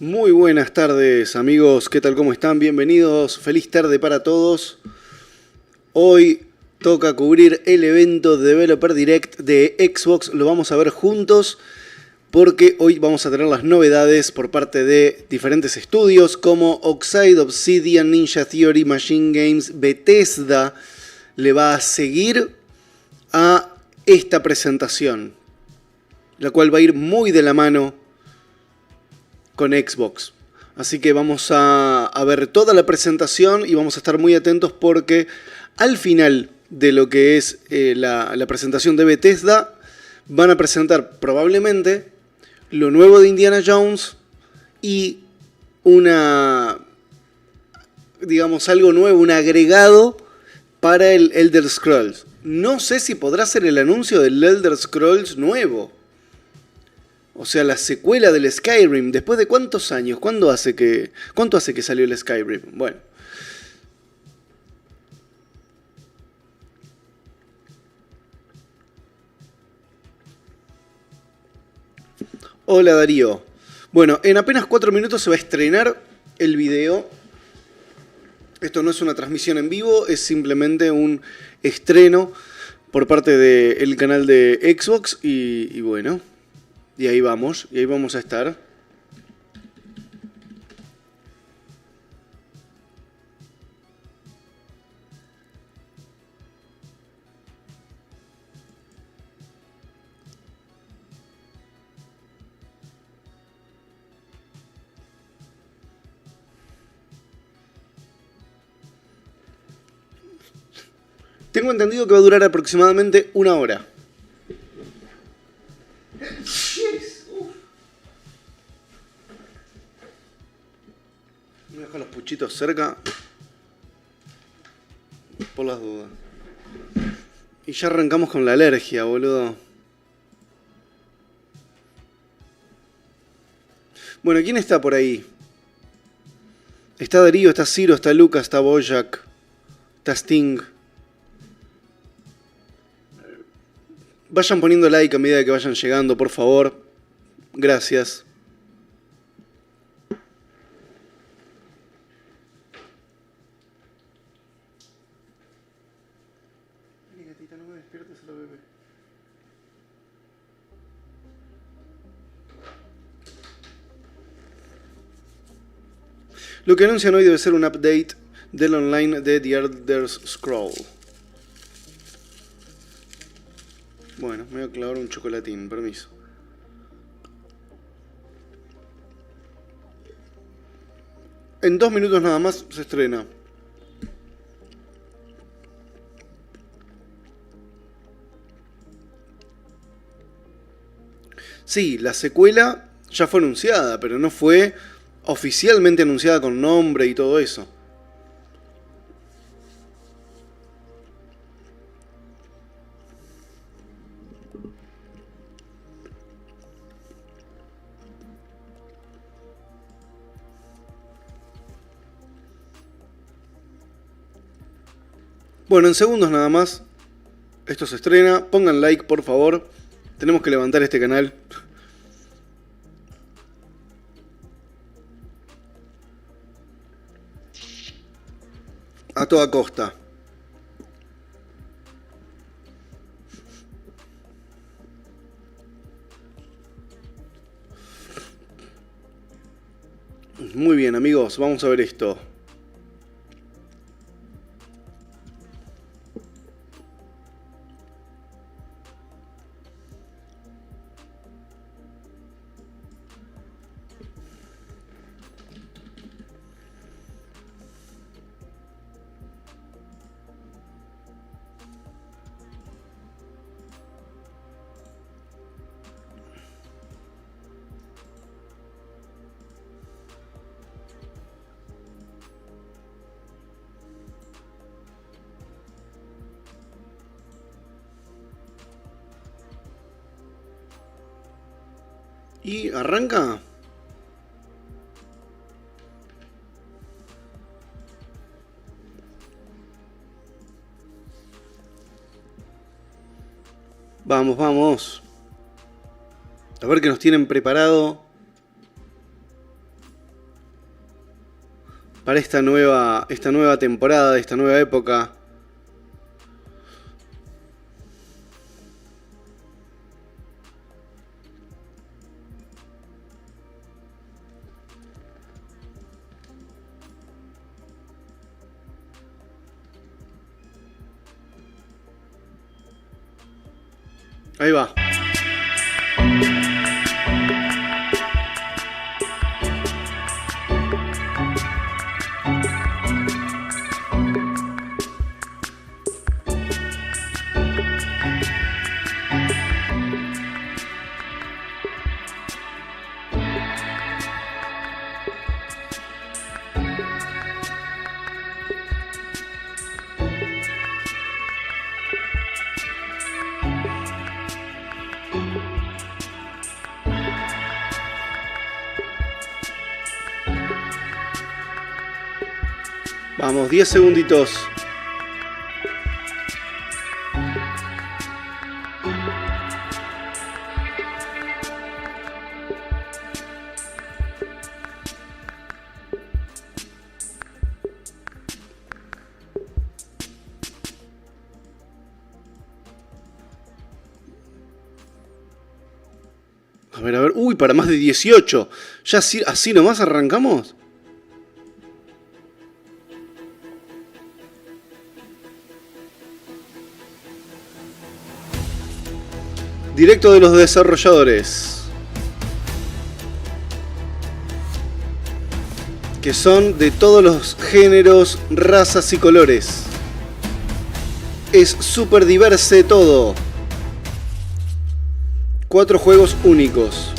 Muy buenas tardes amigos, ¿qué tal? ¿Cómo están? Bienvenidos, feliz tarde para todos. Hoy toca cubrir el evento de Developer Direct de Xbox, lo vamos a ver juntos porque hoy vamos a tener las novedades por parte de diferentes estudios como Oxide, Obsidian, Ninja Theory, Machine Games, Bethesda le va a seguir a esta presentación, la cual va a ir muy de la mano con Xbox. Así que vamos a ver toda la presentación y vamos a estar muy atentos porque al final de lo que es la presentación de Bethesda van a presentar probablemente lo nuevo de Indiana Jones y digamos algo nuevo, un agregado para el Elder Scrolls. No sé si podrá ser el anuncio del Elder Scrolls nuevo. O sea, la secuela del Skyrim. ¿Después de cuántos años? ¿Cuánto hace que salió el Skyrim? Bueno. Hola Darío. Bueno, en apenas 4 minutos se va a estrenar el video. Esto no es una transmisión en vivo, es simplemente un estreno por parte del canal de Xbox y bueno... Y ahí vamos a estar. Tengo entendido que va a durar aproximadamente 1 hora. Voy a dejar los puchitos cerca por las dudas. Y ya arrancamos con la alergia, boludo. Bueno, ¿quién está por ahí? Está Darío, está Ciro, está Lucas, está Bojack, está Sting. Vayan poniendo like a medida que vayan llegando, por favor. Gracias. No me despiertes a la bebé. Lo que anuncian hoy debe ser un update del online de The Elder Scrolls. Bueno, me voy a clavar un chocolatín, permiso. En 2 minutos nada más se estrena. Sí, la secuela ya fue anunciada, pero no fue oficialmente anunciada con nombre y todo eso. Bueno, en segundos nada más, esto se estrena. Pongan like, por favor. Tenemos que levantar este canal. A toda costa. Muy bien, amigos, vamos a ver esto. ¿Y arranca? Vamos, vamos. A ver qué nos tienen preparado. para esta nueva temporada, esta nueva época. Ahí va. Vamos, 10 segunditos. A ver. Uy, para más de 18. ¿Ya así nomás arrancamos? Directo de los desarrolladores, que son de todos los géneros, razas y colores. Es súper diverso todo. 4 juegos únicos.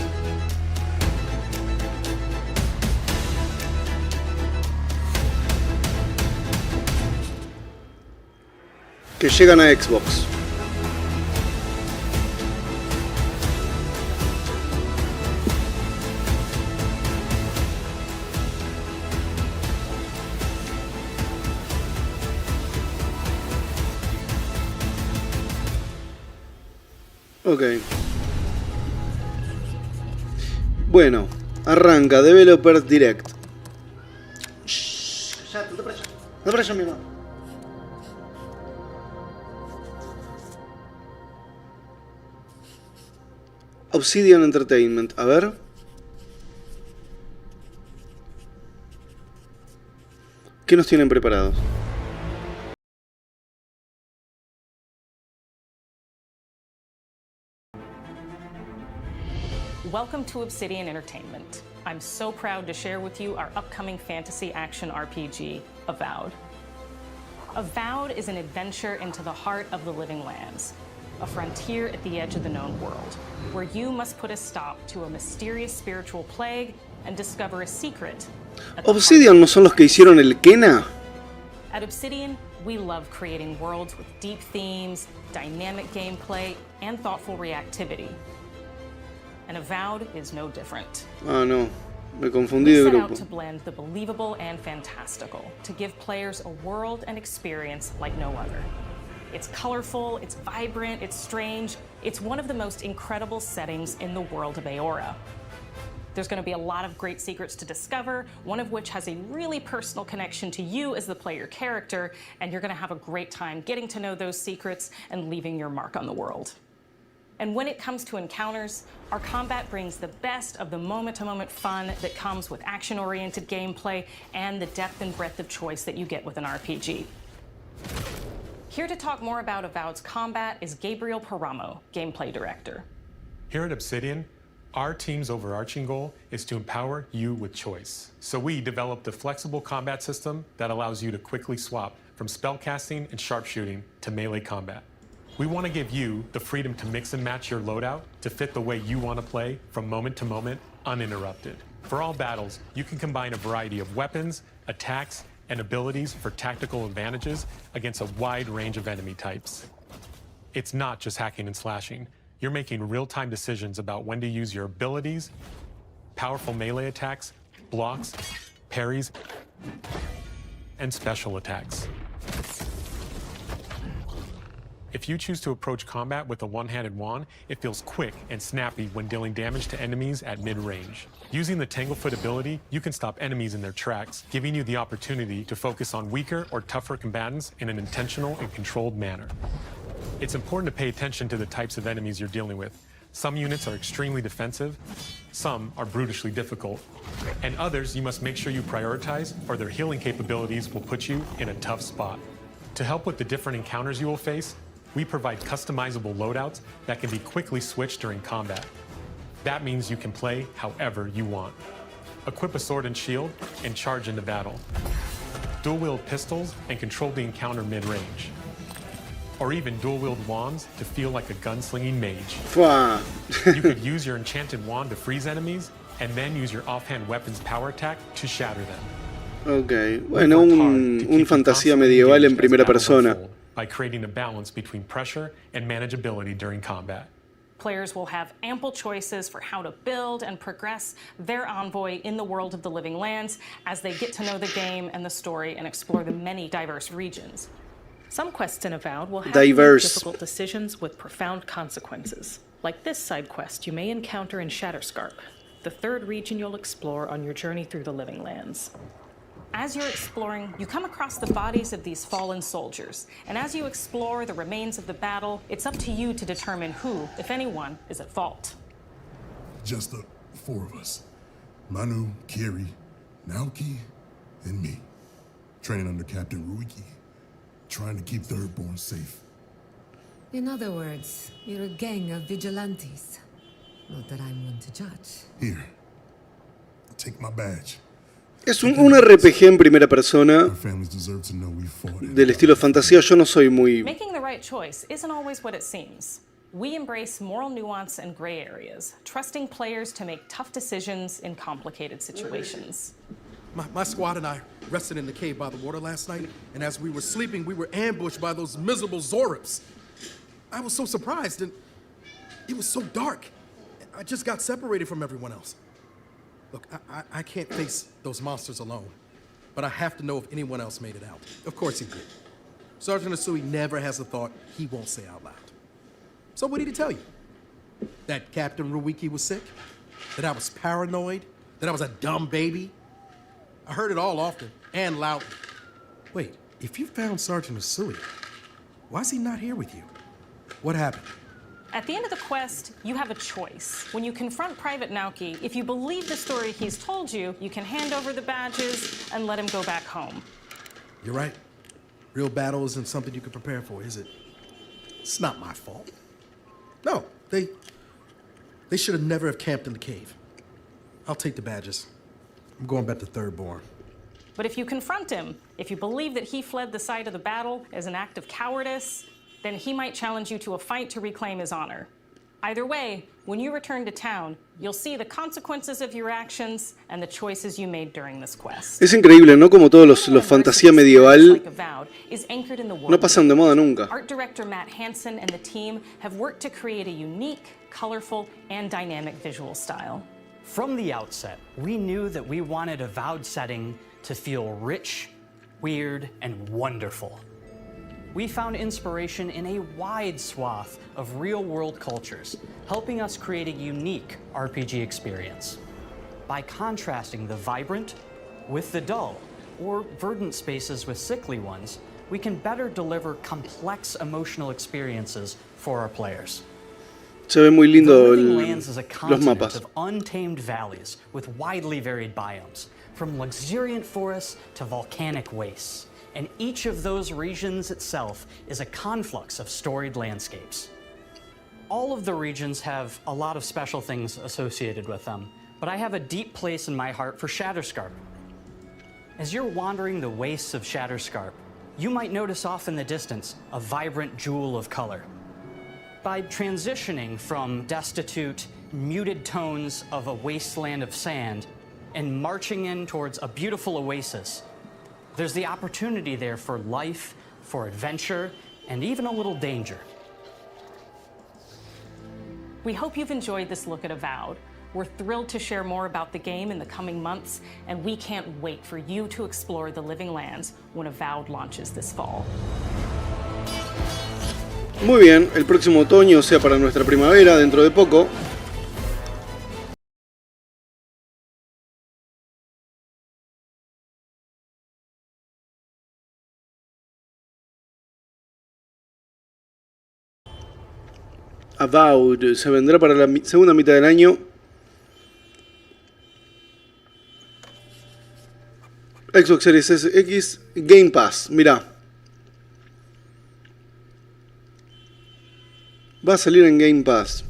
Que llegan a Xbox. Ok. Bueno, arranca Developer Direct. Shh, ya, anda para allá. Anda para allá, mi mamá. Obsidian Entertainment, a ver. ¿Qué nos tienen preparados? Welcome to Obsidian Entertainment. I'm so proud to share with you our upcoming fantasy action RPG, Avowed. Avowed is an adventure into the heart of the Living Lands, a frontier at the edge of the known world, where you must put a stop to a mysterious spiritual plague and discover a secret. ¿Obsidian no son los que hicieron el Kena? At Obsidian, we love creating worlds with deep themes, dynamic gameplay, and thoughtful reactivity. And Avowed is no different. Ah, no. Me confundí de We set grupo. out to blend the believable and fantastical, to give players a world and experience like no other. It's colorful, it's vibrant, it's strange. It's one of the most incredible settings in the world of Aora. There's going to be a lot of great secrets to discover, one of which has a really personal connection to you as the player character, and you're going to have a great time getting to know those secrets and leaving your mark on the world. And when it comes to encounters, our combat brings the best of the moment-to-moment fun that comes with action-oriented gameplay and the depth and breadth of choice that you get with an RPG. Here to talk more about Avowed's combat is Gabriel Paramo, Gameplay Director. Here at Obsidian, our team's overarching goal is to empower you with choice. So we developed a flexible combat system that allows you to quickly swap from spellcasting and sharpshooting to melee combat. We want to give you the freedom to mix and match your loadout to fit the way you want to play from moment to moment, uninterrupted. For all battles, you can combine a variety of weapons, attacks, and abilities for tactical advantages against a wide range of enemy types. It's not just hacking and slashing. You're making real-time decisions about when to use your abilities, powerful melee attacks, blocks, parries, and special attacks. If you choose to approach combat with a one-handed wand, it feels quick and snappy when dealing damage to enemies at mid-range. Using the Tanglefoot ability, you can stop enemies in their tracks, giving you the opportunity to focus on weaker or tougher combatants in an intentional and controlled manner. It's important to pay attention to the types of enemies you're dealing with. Some units are extremely defensive, some are brutishly difficult, and others you must make sure you prioritize or their healing capabilities will put you in a tough spot. To help with the different encounters you will face, we provide customizable loadouts that can be quickly switched during combat. That means you can play however you want. Equip a sword and shield and charge into battle. Dual-wield pistols and control the encounter mid-range. Or even dual-wield wands to feel like a gunslinging mage. You could use your enchanted wand to freeze enemies and then use your offhand weapon's power attack to shatter them. Ok, bueno, un fantasía medieval en primera persona. By creating a balance between pressure and manageability during combat. Players will have ample choices for how to build and progress their envoy in the world of the Living Lands as they get to know the game and the story and explore the many diverse regions. Some quests in Avowed will have difficult decisions with profound consequences. Like this side quest you may encounter in Shatterscarp, the third region you'll explore on your journey through the Living Lands. As you're exploring, you come across the bodies of these fallen soldiers. And as you explore the remains of the battle, it's up to you to determine who, if anyone, is at fault. Just the four of us. Manu, Kiri, Naoki, and me. Training under Captain Ruiki. Trying to keep Thirdborn safe. In other words, you're a gang of vigilantes. Not that I'm one to judge. Here. Take my badge. Es un RPG en primera persona del estilo fantasía. Yo no soy muy... Making the right choice isn't always what it seems. We embrace moral nuance and gray areas, trusting players to make tough decisions in complicated situations. My squad and I rested in the cave by the water last night, and as we were sleeping, we were ambushed by those miserable Zorips. I was so surprised, and it was so dark. I just got separated from everyone else. Look, I can't face those monsters alone, but I have to know if anyone else made it out. Of course he did. Sergeant Asui never has a thought he won't say out loud. So what did he tell you? That Captain Ruiki was sick? That I was paranoid? That I was a dumb baby? I heard it all often and loudly. Wait, if you found Sergeant Asui, why is he not here with you? What happened? At the end of the quest, you have a choice. When you confront Private Naoki, if you believe the story he's told you, you can hand over the badges and let him go back home. You're right. Real battle isn't something you can prepare for, is it? It's not my fault. No, they should have never have camped in the cave. I'll take the badges. I'm going back to Thirdborn. But if you confront him, if you believe that he fled the site of the battle as an act of cowardice, then he might challenge you to a fight to reclaim his honor. Either way, when you return to town, you'll see the consequences of your actions and the choices you made during this quest. Es increíble, ¿no? Como todos los fantasía medieval no pasan de moda nunca. Art director Matt Hansen and the team have worked to create a unique, colorful, and dynamic visual style. From the outset, we knew that we wanted a Avowed setting to feel rich, weird, and wonderful. We found inspiration in a wide swath of real-world cultures, helping us create a unique RPG experience. By contrasting the vibrant with the dull, or verdant spaces with sickly ones, we can better deliver complex emotional experiences for our players. Se ve muy lindo the Living Lands is a los continent mapas. of untamed valleys with widely varied biomes, from luxuriant forests to volcanic wastes. And each of those regions itself is a conflux of storied landscapes. All of the regions have a lot of special things associated with them, but I have a deep place in my heart for Shatterscarp. As you're wandering the wastes of Shatterscarp, you might notice off in the distance a vibrant jewel of color. By transitioning from destitute, muted tones of a wasteland of sand and marching in towards a beautiful oasis, there's the opportunity there for life, for adventure, and even a little danger. We hope you've enjoyed this look at Avowed. We're thrilled to share more about the game in the coming months, and we can't wait for you to explore the Living Lands when Avowed launches this fall. Muy bien, el próximo otoño, o sea, para nuestra primavera, dentro de poco. About se vendrá para la segunda mitad del año. Xbox Series X Game Pass, mirá. Va a salir en Game Pass.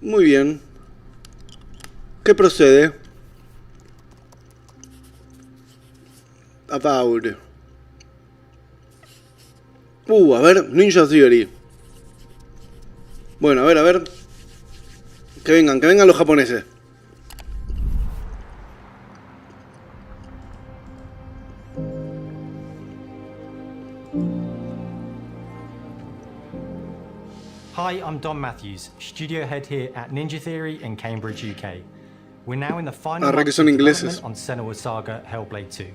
Muy bien. ¿Qué procede? About. A ver, Ninja Theory. Bueno, a ver. Que vengan los japoneses. Hi, I'm Don Matthews, studio head here at Ninja Theory in Cambridge, UK. We're now in the final months of development on Senua's Saga Hellblade 2,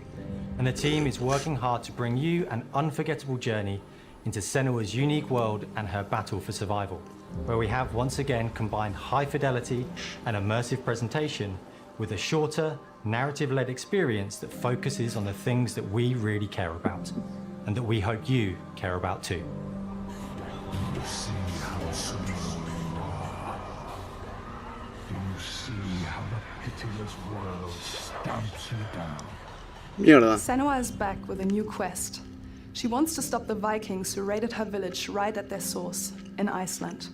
and the team is working hard to bring you an unforgettable journey into Senua's unique world and her battle for survival, where we have once again combined high fidelity and immersive presentation with a shorter, narrative-led experience that focuses on the things that we really care about, and that we hope you care about too. Mierda. Senua is back with a new quest. She wants to stop the Vikings who raided her village right at their source, in Iceland.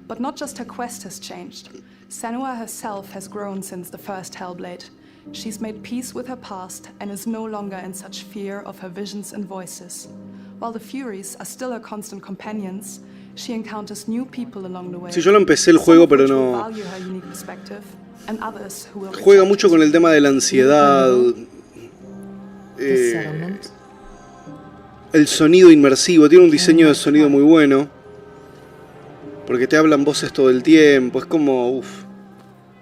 But not just her quest has changed. Senua herself has grown since the first Hellblade. She's made peace with her past and is no longer in such fear of her visions and voices. While the Furies are still her constant companions, she encounters new people along the way. Sí, yo lo empecé el juego, pero no. Juega mucho con el tema de la ansiedad. El sonido inmersivo, tiene un diseño de sonido muy bueno. Porque te hablan voces todo el tiempo, es como uff.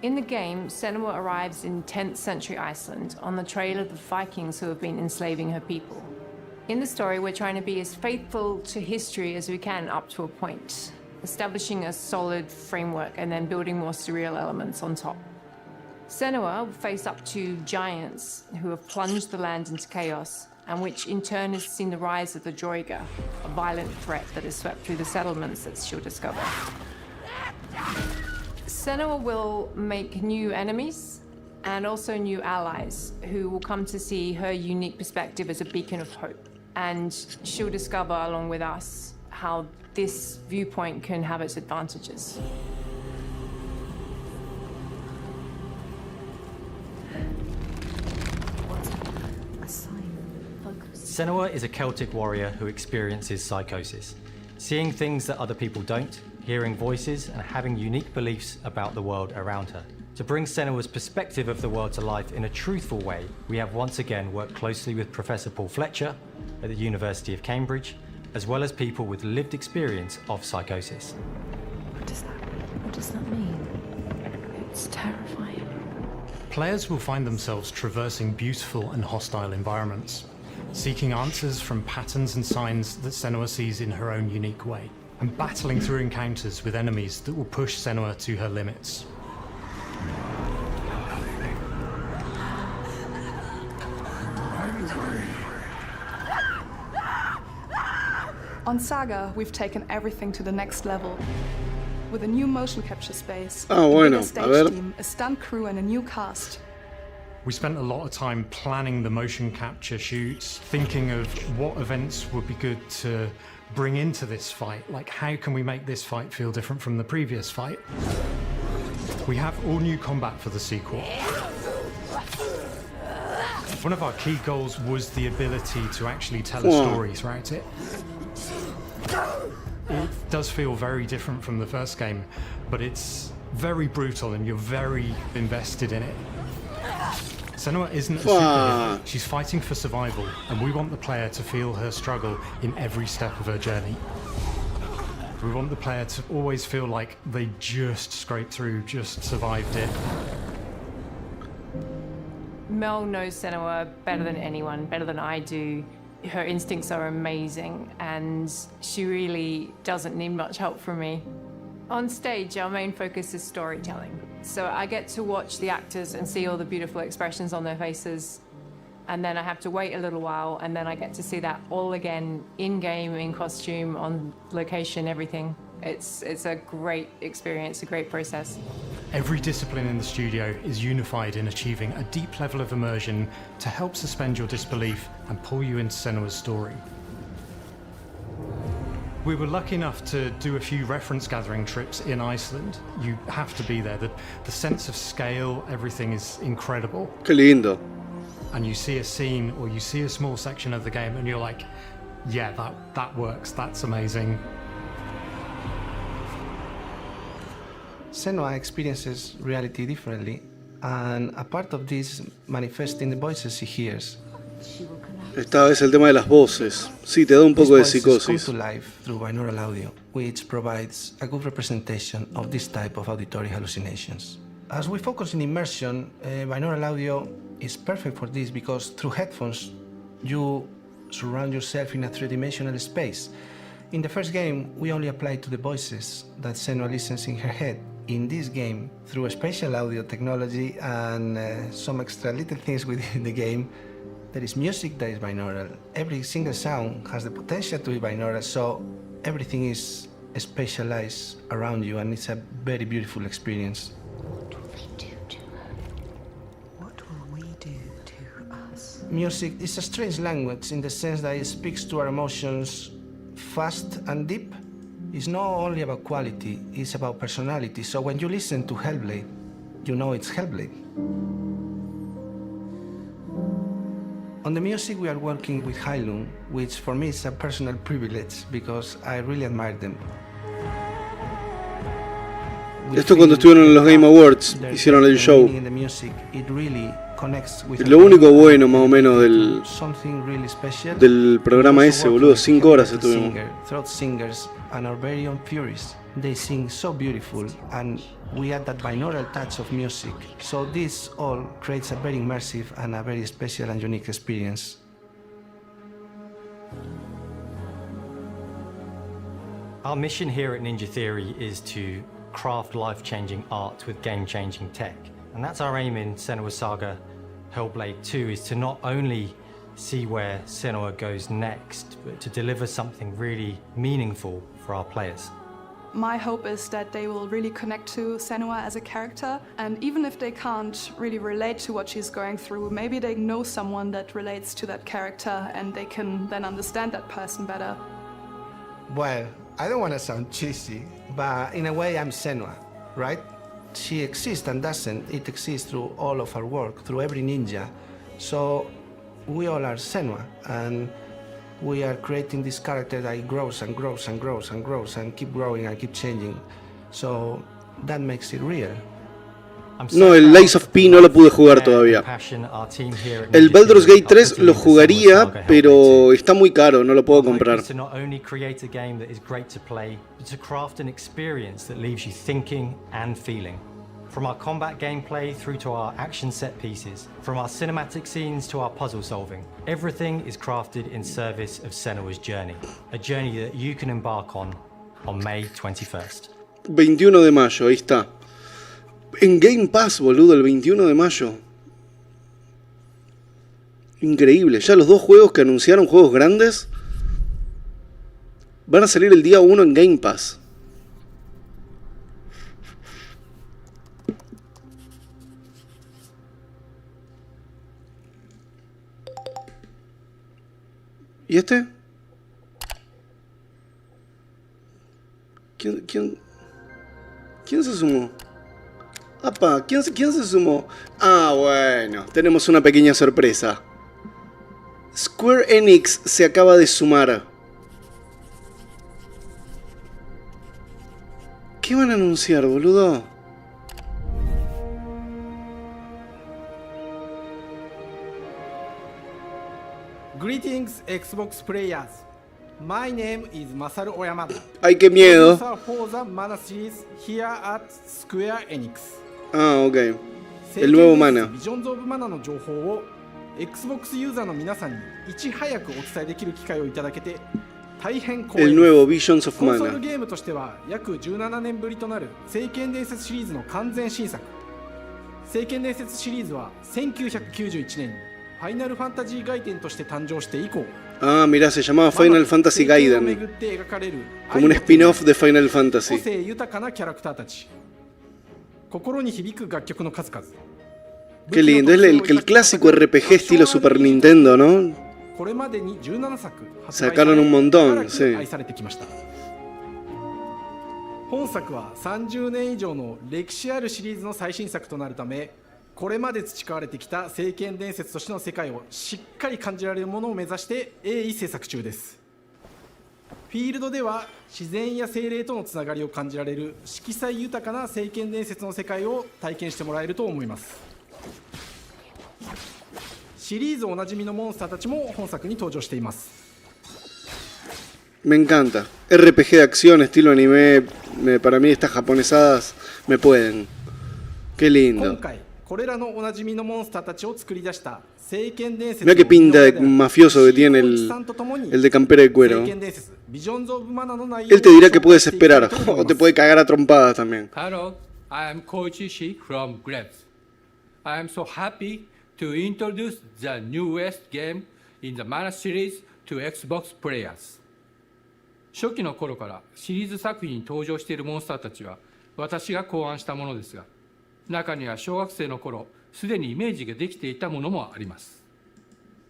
In the game, Senua arrives in 10th century Iceland on the trail of the Vikings who have been enslaving her people. In the story, we're trying to be as faithful to history as we can up to a point, establishing a solid framework and then building more surreal elements on top. Senua will face up to giants who have plunged the land into chaos, and which in turn has seen the rise of the Droiga, a violent threat that has swept through the settlements that she'll discover. Senua will make new enemies and also new allies who will come to see her unique perspective as a beacon of hope. And she'll discover, along with us, how this viewpoint can have its advantages. Senua is a Celtic warrior who experiences psychosis, seeing things that other people don't, hearing voices, and having unique beliefs about the world around her. To bring Senua's perspective of the world to life in a truthful way, we have once again worked closely with Professor Paul Fletcher at the University of Cambridge, as well as people with lived experience of psychosis. What does that mean? It's terrifying. Players will find themselves traversing beautiful and hostile environments, seeking answers from patterns and signs that Senua sees in her own unique way, and battling through encounters with enemies that will push Senua to her limits. On Saga, we've taken everything to the next level. With a new motion capture space, a bigger stage team, a stunt crew and a new cast. We spent a lot of time planning the motion capture shoots, thinking of what events would be good to bring into this fight. Like, how can we make this fight feel different from the previous fight? We have all new combat for the sequel. One of our key goals was the ability to actually tell a story throughout it. It does feel very different from the first game, but it's very brutal and you're very invested in it. Senua isn't a superhero, she's fighting for survival, and we want the player to feel her struggle in every step of her journey. We want the player to always feel like they just scraped through, just survived it. Mel knows Senua better than anyone, better than I do. Her instincts are amazing, and she really doesn't need much help from me. On stage, our main focus is storytelling. So I get to watch the actors and see all the beautiful expressions on their faces, and then I have to wait a little while, and then I get to see that all again, in-game, in costume, on location, everything. It's a great experience, a great process. Every discipline in the studio is unified in achieving a deep level of immersion to help suspend your disbelief and pull you into Senua's story. We were lucky enough to do a few reference gathering trips in Iceland. You have to be there. The sense of scale, everything is incredible. Qué lindo. And you see a scene or you see a small section of the game and you're like, yeah, that works, that's amazing. Senua experiences reality differently, and a part of this manifests in the voices he hears. Esta vez el tema de las voces. Sí, te da un poco de psicosis. Come to life through binaural audio, which provides a good representation of this type of auditory hallucinations. As we focus in immersion, binaural audio is perfect for this because through headphones, you surround yourself in a three-dimensional space. In the first game, we only applied to the voices that Senua listens in her head. In this game, through a spatial audio technology and some extra little things within the game, there is music that is binaural. Every single sound has the potential to be binaural, so everything is spatialized around you, and it's a very beautiful experience. What will we do to us? Music is a strange language in the sense that it speaks to our emotions fast and deep. It's not only about quality, it's about personality. So when you listen to Hellblade, you know it's Hellblade. On the music, we are working with Heilung, which for me is a personal privilege because I really admire them. Esto cuando estuvieron en los Game Awards, hicieron el show. Lo único bueno más o menos del programa ese, boludo, 5 horas estuvimos. And our very own Furies. They sing so beautiful, and we add that binaural touch of music. So this all creates a very immersive and a very special and unique experience. Our mission here at Ninja Theory is to craft life-changing art with game-changing tech. And that's our aim in Senua's Saga Hellblade 2, is to not only see where Senua goes next, but to deliver something really meaningful for our players. My hope is that they will really connect to Senua as a character, and even if they can't really relate to what she's going through, maybe they know someone that relates to that character and they can then understand that person better. Well, I don't want to sound cheesy, but in a way I'm Senua, right? She exists and doesn't. It exists through all of our work, through every ninja. So we all are Senua, and we are creating this character that grows and grows and grows and grows and keep growing and keep changing. So that makes it real. No, el Lies of P no lo pude jugar todavía. El Baldur's Gate 3 lo jugaría, pero está muy caro, no lo puedo comprar. From our combat gameplay through to our action set pieces, from our cinematic scenes to our puzzle solving, everything is crafted in service of Senua's journey, a journey that you can embark on May 21st. 21 de mayo, ahí está. En Game Pass, boludo, el 21 de mayo. Increíble, ya los dos juegos que anunciaron, juegos grandes, van a salir el día 1 en Game Pass. ¿Y este? ¿Quién se sumó? ¡Apa! ¿Quién se sumó? Ah, bueno, tenemos una pequeña sorpresa. Square Enix se acaba de sumar. ¿Qué van a anunciar, boludo? Greetings, Xbox players. My name is Masaru Oyamada. Ay, qué miedo. For the Mana series here at Square Enix. Ah, ok. El nuevo Mana. Visions of Mana の情報を Xbox ユーザーの皆さんにいち早くお伝えできる機会をいただけて大変光栄です。 El nuevo Visions of コンソール Mana。 ゲームとしては約17年ぶりとなる聖剣伝説シリーズの完全新作。聖剣伝説シリーズは1991年にファイナルファンタジー外伝として誕生して以降、Ah, mirá, se llamaba Final Fantasy Gaiden, como un spin-off de Final Fantasy. 個性豊かなキャラクターたち、心に響く楽曲の数々。 Qué lindo, es el clásico RPG estilo Super Nintendo, ¿no? これまでに17作発売 Sacaron un montón, され sí. 愛されてきました。本作は30年以上の歴史あるシリーズの最新作となるため、これまで培われてきた聖剣伝説としての世界をしっかり感じられるものを目指して鋭意制作中です。フィールドでは自然や精霊とのつながりを感じられる色彩豊かな聖剣伝説の世界を体験してもらえると思います。シリーズおなじみのモンスターたちも本作に登場しています。 Me encanta. RPG de acción, estilo anime, para mí estas japonesadas me pueden. Qué 今 lindo. 回これらのおなじみのモンスターたちを作り出した聖剣伝説 Mira qué pinta de mafioso que tiene el de campera de cuero. 聖剣伝説ビジョンズ・オブ・マナの内容 Él te dirá que puedes esperar, o te puede cagar a trompadas también. Hello, I am Koichi Shi from Grabs. I am so happy to introduce the newest game in the Mana series to Xbox players. 初期の頃からシリーズ作品に登場しているモンスターたちは私が考案したものですが、中には小学生の頃すでにイメージができていたものもあります。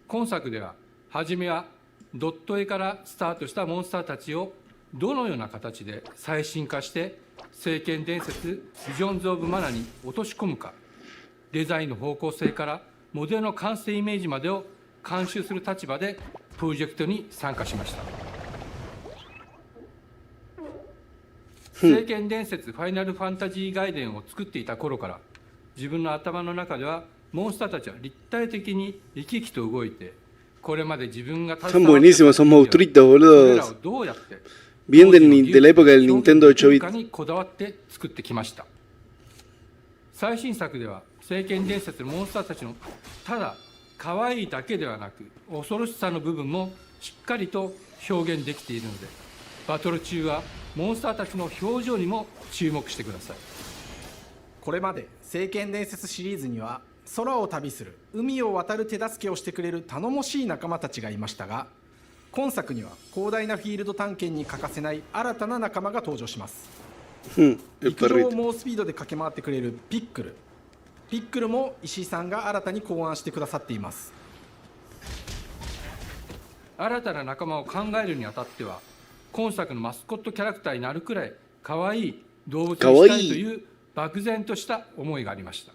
今作では初めはドット絵からスタートしたモンスターたちをどのような形で最新化して聖剣伝説ビジョンズ・オブ・マナに落とし込むか、デザインの方向性からモデルの完成イメージまでを監修する立場でプロジェクトに参加しました。聖剣伝説ファイナルファンタジー外伝を作っていた頃から、自分の頭の中ではモンスターたちは立体的に生き生きと動いて、これまで自分が Son buenísimos, son monstruitos, boludos. Bien de la época del Nintendo 8 bit. にこだわって作ってきました。最新作では聖剣伝説のモンスターたちのただ可愛いだけではなく恐ろしさの部分もしっかりと表現できているので、バトル中はモンスターたちの表情にも注目してください。これまで聖剣伝説シリーズには空を旅する海を渡る手助けをしてくれる頼もしい仲間たちがいましたが、今作には広大なフィールド探検に欠かせない新たな仲間が登場します。陸上を猛スピードで駆け回ってくれるピックル。ピックルも石井さんが新たに考案してくださっています。新たな仲間を考えるにあたっては、今作のマスコットキャラクターになるくらい可愛い動物にしたいという漠然とした思いがありました。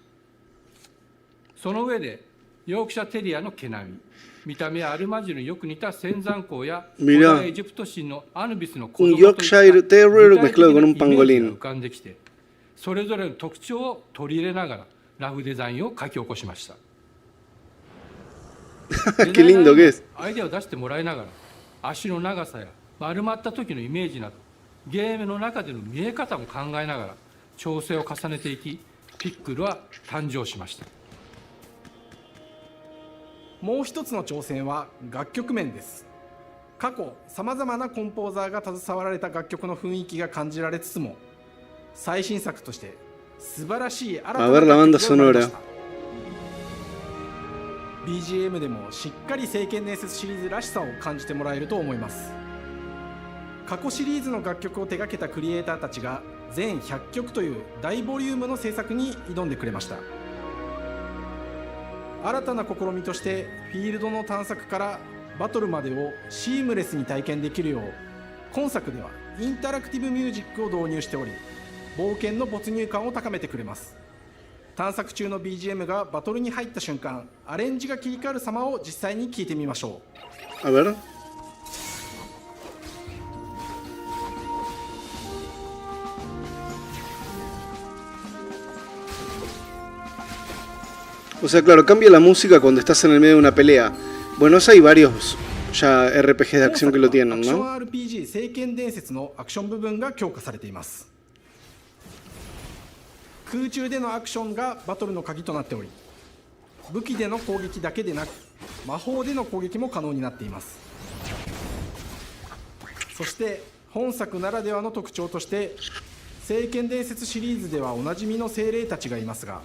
その上でヨークシャテリアの毛並み、見た目やアルマジルによく似た仙山港や古代エジプト神のアヌビスの子供といった具体的なイメージが浮かんできて、それぞれの特徴を取り入れながらラフデザインを書き起こしました。Qué lindo que es. アイデアを出してもらいながら、足の長さや丸まった時のイメージなどゲームの中での見え方も考えながら調整を重ねていき、ピックルは誕生しました。もう一つの挑戦は楽曲面です。過去さまざまなコンポーザーが携わられた楽曲の雰囲気が感じられつつも、最新作として素晴らしい新たな楽曲が生まれました。BGM でもしっかり聖剣伝説シリーズらしさを感じてもらえると思います。過去シリーズの楽曲を手掛けたクリエイターたちが全100曲という大ボリュームの制作に挑んでくれました。新たな試みとしてフィールドの探索からバトルまでをシームレスに体験できるよう、今作ではインタラクティブミュージックを導入しており、冒険の没入感を高めてくれます。探索中の BGM がバトルに入った瞬間、アレンジが切り替わる様を実際に聴いてみましょう。A ver. O sea, claro, cambia la música cuando estás en el medio de una pelea. Bueno, hay varios ya RPG de acción que lo tienen, ¿no? アクション RPG 聖剣伝説のアクション部分が強化されています。空中でのアクションがバトルの鍵となっており、武器での攻撃だけでなく魔法での攻撃も可能になっています。そして本作ならではの特徴として聖剣伝説シリーズではおなじみの精霊たちがいますが、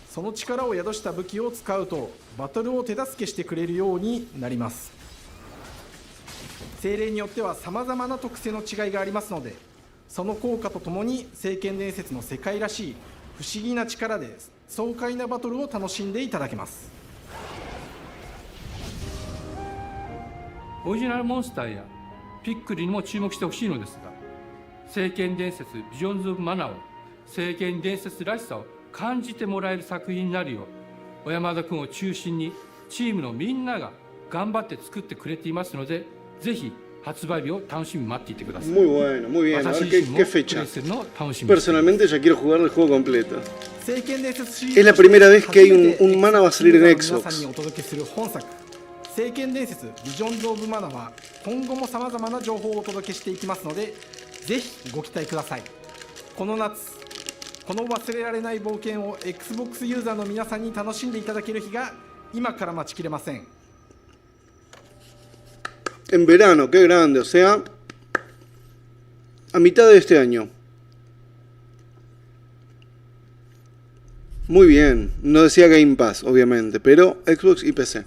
その力を宿した武器を使うとバトルを手助けしてくれるようになります。精霊によってはさまざまな特性の違いがありますので、その効果とともに聖剣伝説の世界らしい不思議な力で爽快なバトルを楽しんでいただけます。オリジナルモンスターやピックリにも注目してほしいのですが、聖剣伝説ビジョンズ・オブ・マナーを聖剣伝説らしさを感じてもらえる作品になるよう、小山田君を中心にチームのみんなが頑張って作ってくれていますので、ぜひ発売日を楽しみに待っていてください。Muy bueno, muy bien. A ver qué fecha. Personalmente ya quiero jugar el juego completo. Es la primera vez que hay un mana va a salir en Xbox. 聖剣伝説ビジョンズ・オブ・マナは今後もさまざまな情報をお届けしていきますので、ぜひご期待ください。この夏、この忘れられない冒険を Xbox ユーザーの皆さんに楽しんでいただける日が今から待ちきれません。En verano, qué grande, o sea, a mitad de este año. Muy bien, no decía Game Pass, obviamente, pero Xbox y PC.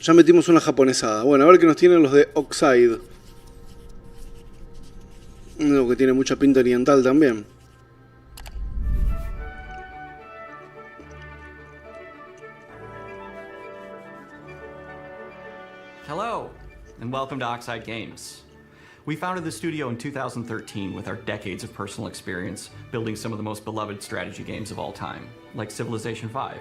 Ya metimos una japonesada. Bueno, a ver qué nos tienen los de Oxide. Uno que tiene mucha pinta oriental también. Hello, and welcome to Oxide Games. We founded the studio in 2013 with our decades of personal experience building some of the most beloved strategy games of all time, like Civilization V.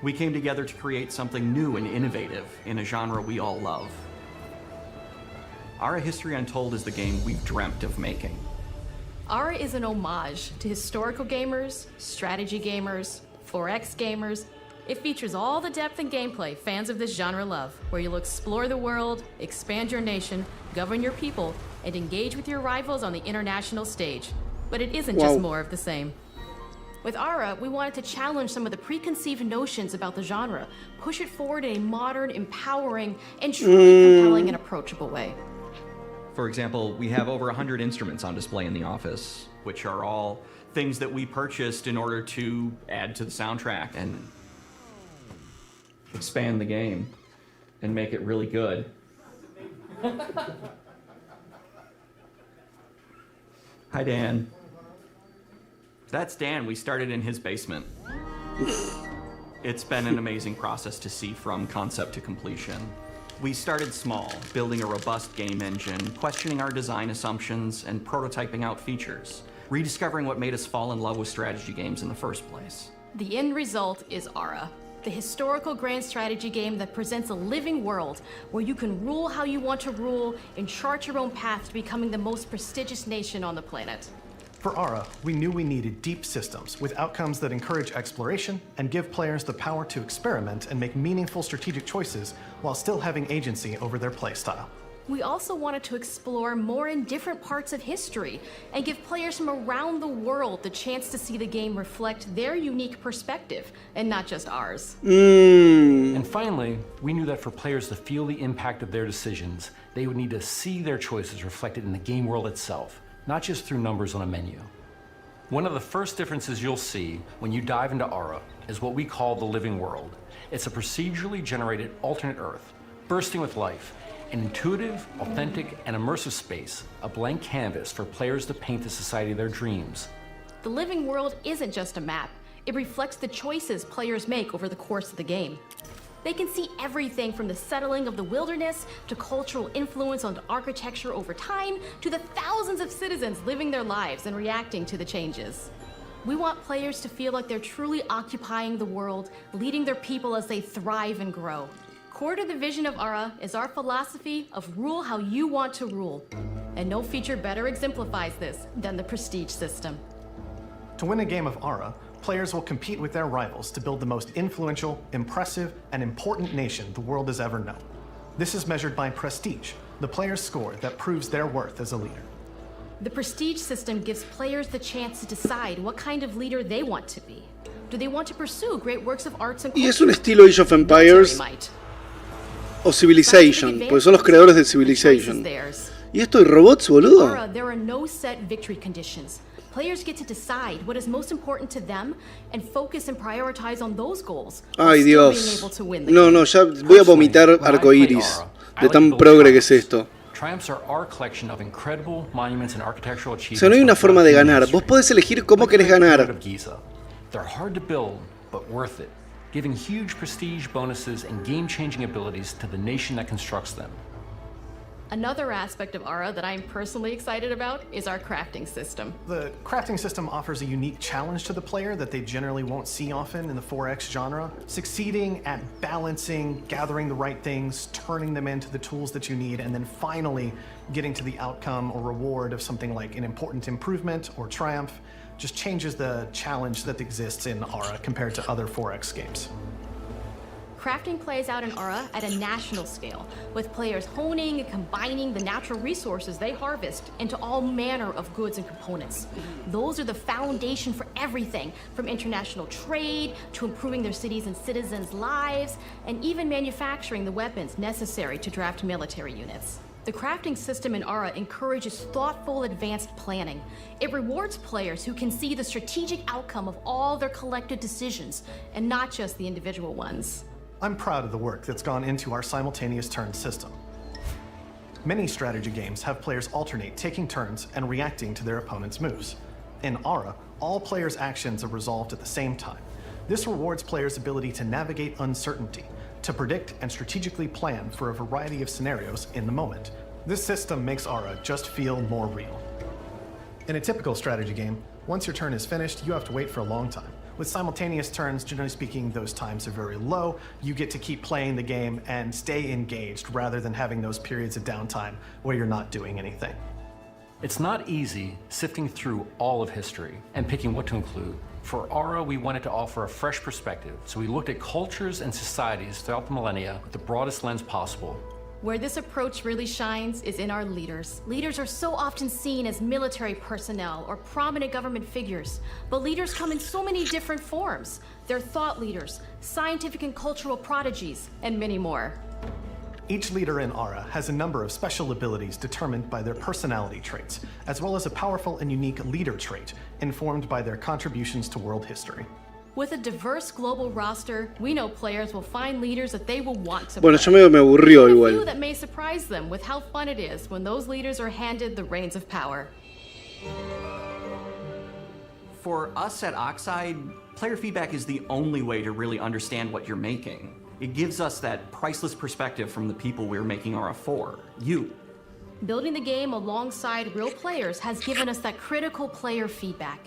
We came together to create something new and innovative in a genre we all love. Ara History Untold is the game we've dreamt of making. Ara is an homage to historical gamers, strategy gamers, 4X gamers. It features all the depth and gameplay fans of this genre love, where you'll explore the world, expand your nation, govern your people, and engage with your rivals on the international stage. But it isn't just more of the same. With Ara, we wanted to challenge some of the preconceived notions about the genre, push it forward in a modern, empowering, and truly compelling and approachable way. For example, we have over 100 instruments on display in the office, which are all things that we purchased in order to add to the soundtrack and expand the game and make it really good. Hi, Dan. That's Dan. We started in his basement. It's been an amazing process to see from concept to completion. We started small, building a robust game engine, questioning our design assumptions, and prototyping out features, rediscovering what made us fall in love with strategy games in the first place. The end result is Ara, the historical grand strategy game that presents a living world where you can rule how you want to rule and chart your own path to becoming the most prestigious nation on the planet. For Ara, we knew we needed deep systems with outcomes that encourage exploration and give players the power to experiment and make meaningful strategic choices while still having agency over their playstyle. We also wanted to explore more in different parts of history and give players from around the world the chance to see the game reflect their unique perspective and not just ours. And finally, we knew that for players to feel the impact of their decisions, they would need to see their choices reflected in the game world itself, not just through numbers on a menu. One of the first differences you'll see when you dive into Ara is what we call the living world. It's a procedurally generated alternate Earth, bursting with life, an intuitive, authentic, and immersive space, a blank canvas for players to paint the society of their dreams. The living world isn't just a map. It reflects the choices players make over the course of the game. They can see everything from the settling of the wilderness to cultural influence on architecture over time to the thousands of citizens living their lives and reacting to the changes. We want players to feel like they're truly occupying the world, leading their people as they thrive and grow. Core to the vision of Ara is our philosophy of rule how you want to rule. And no feature better exemplifies this than the prestige system. To win a game of Ara, players will compete with their rivals to build the most influential, impressive, and important nation the world has ever known. This is measured by prestige, the player's score that proves their worth as a leader. The prestige system gives players the chance to decide what kind of leader they want to be. Do they want to pursue great works of arts and culture? Y es un estilo Age of Empires o Civilization, porque son los creadores de Civilization. ¿Y esto de robots, boludo? Aura, there are no set victory conditions. Players get to decide what is most important to them and focus and prioritize on those goals. Ay, Dios. No, ya voy a vomitar arcoiris de tan progre que es esto. Triumphs are our collection of incredible monuments and architectural O achievements. sea, no hay una forma de ganar. Vos podés elegir cómo querés ganar. They're hard to build, but worth it, giving huge prestige bonuses and game-changing abilities to the nation that constructs them. Another aspect of Aura that I'm personally excited about is our crafting system. The crafting system offers a unique challenge to the player that they generally won't see often in the 4X genre. Succeeding at balancing, gathering the right things, turning them into the tools that you need, and then finally getting to the outcome or reward of something like an important improvement or triumph just changes the challenge that exists in Aura compared to other 4X games. Crafting plays out in Aura at a national scale, with players honing and combining the natural resources they harvest into all manner of goods and components. Those are the foundation for everything, from international trade to improving their cities and citizens' lives, and even manufacturing the weapons necessary to draft military units. The crafting system in Aura encourages thoughtful, advanced planning. It rewards players who can see the strategic outcome of all their collective decisions, and not just the individual ones. I'm proud of the work that's gone into our simultaneous turn system. Many strategy games have players alternate taking turns and reacting to their opponent's moves. In Aura, all players' actions are resolved at the same time. This rewards players' ability to navigate uncertainty, to predict and strategically plan for a variety of scenarios in the moment. This system makes Aura just feel more real. In a typical strategy game, once your turn is finished, you have to wait for a long time. With simultaneous turns, generally speaking, those times are very low. You get to keep playing the game and stay engaged rather than having those periods of downtime where you're not doing anything. It's not easy sifting through all of history and picking what to include. For Aura, we wanted to offer a fresh perspective, so we looked at cultures and societies throughout the millennia with the broadest lens possible. Where this approach really shines is in our leaders. Leaders are so often seen as military personnel or prominent government figures, but leaders come in so many different forms. They're thought leaders, scientific and cultural prodigies, and many more. Each leader in Aura has a number of special abilities determined by their personality traits, as well as a powerful and unique leader trait informed by their contributions to world history. With a diverse global roster, we know players will find leaders that they will want to Bueno, play. ya me aburrió A few igual. that may surprise them with how fun it is when those leaders are handed the reins of power. For us at Oxide, player feedback is the only way to really understand what you're making. It gives us that priceless perspective from the people we're making Aura for, you. Building the game alongside real players has given us that critical player feedback.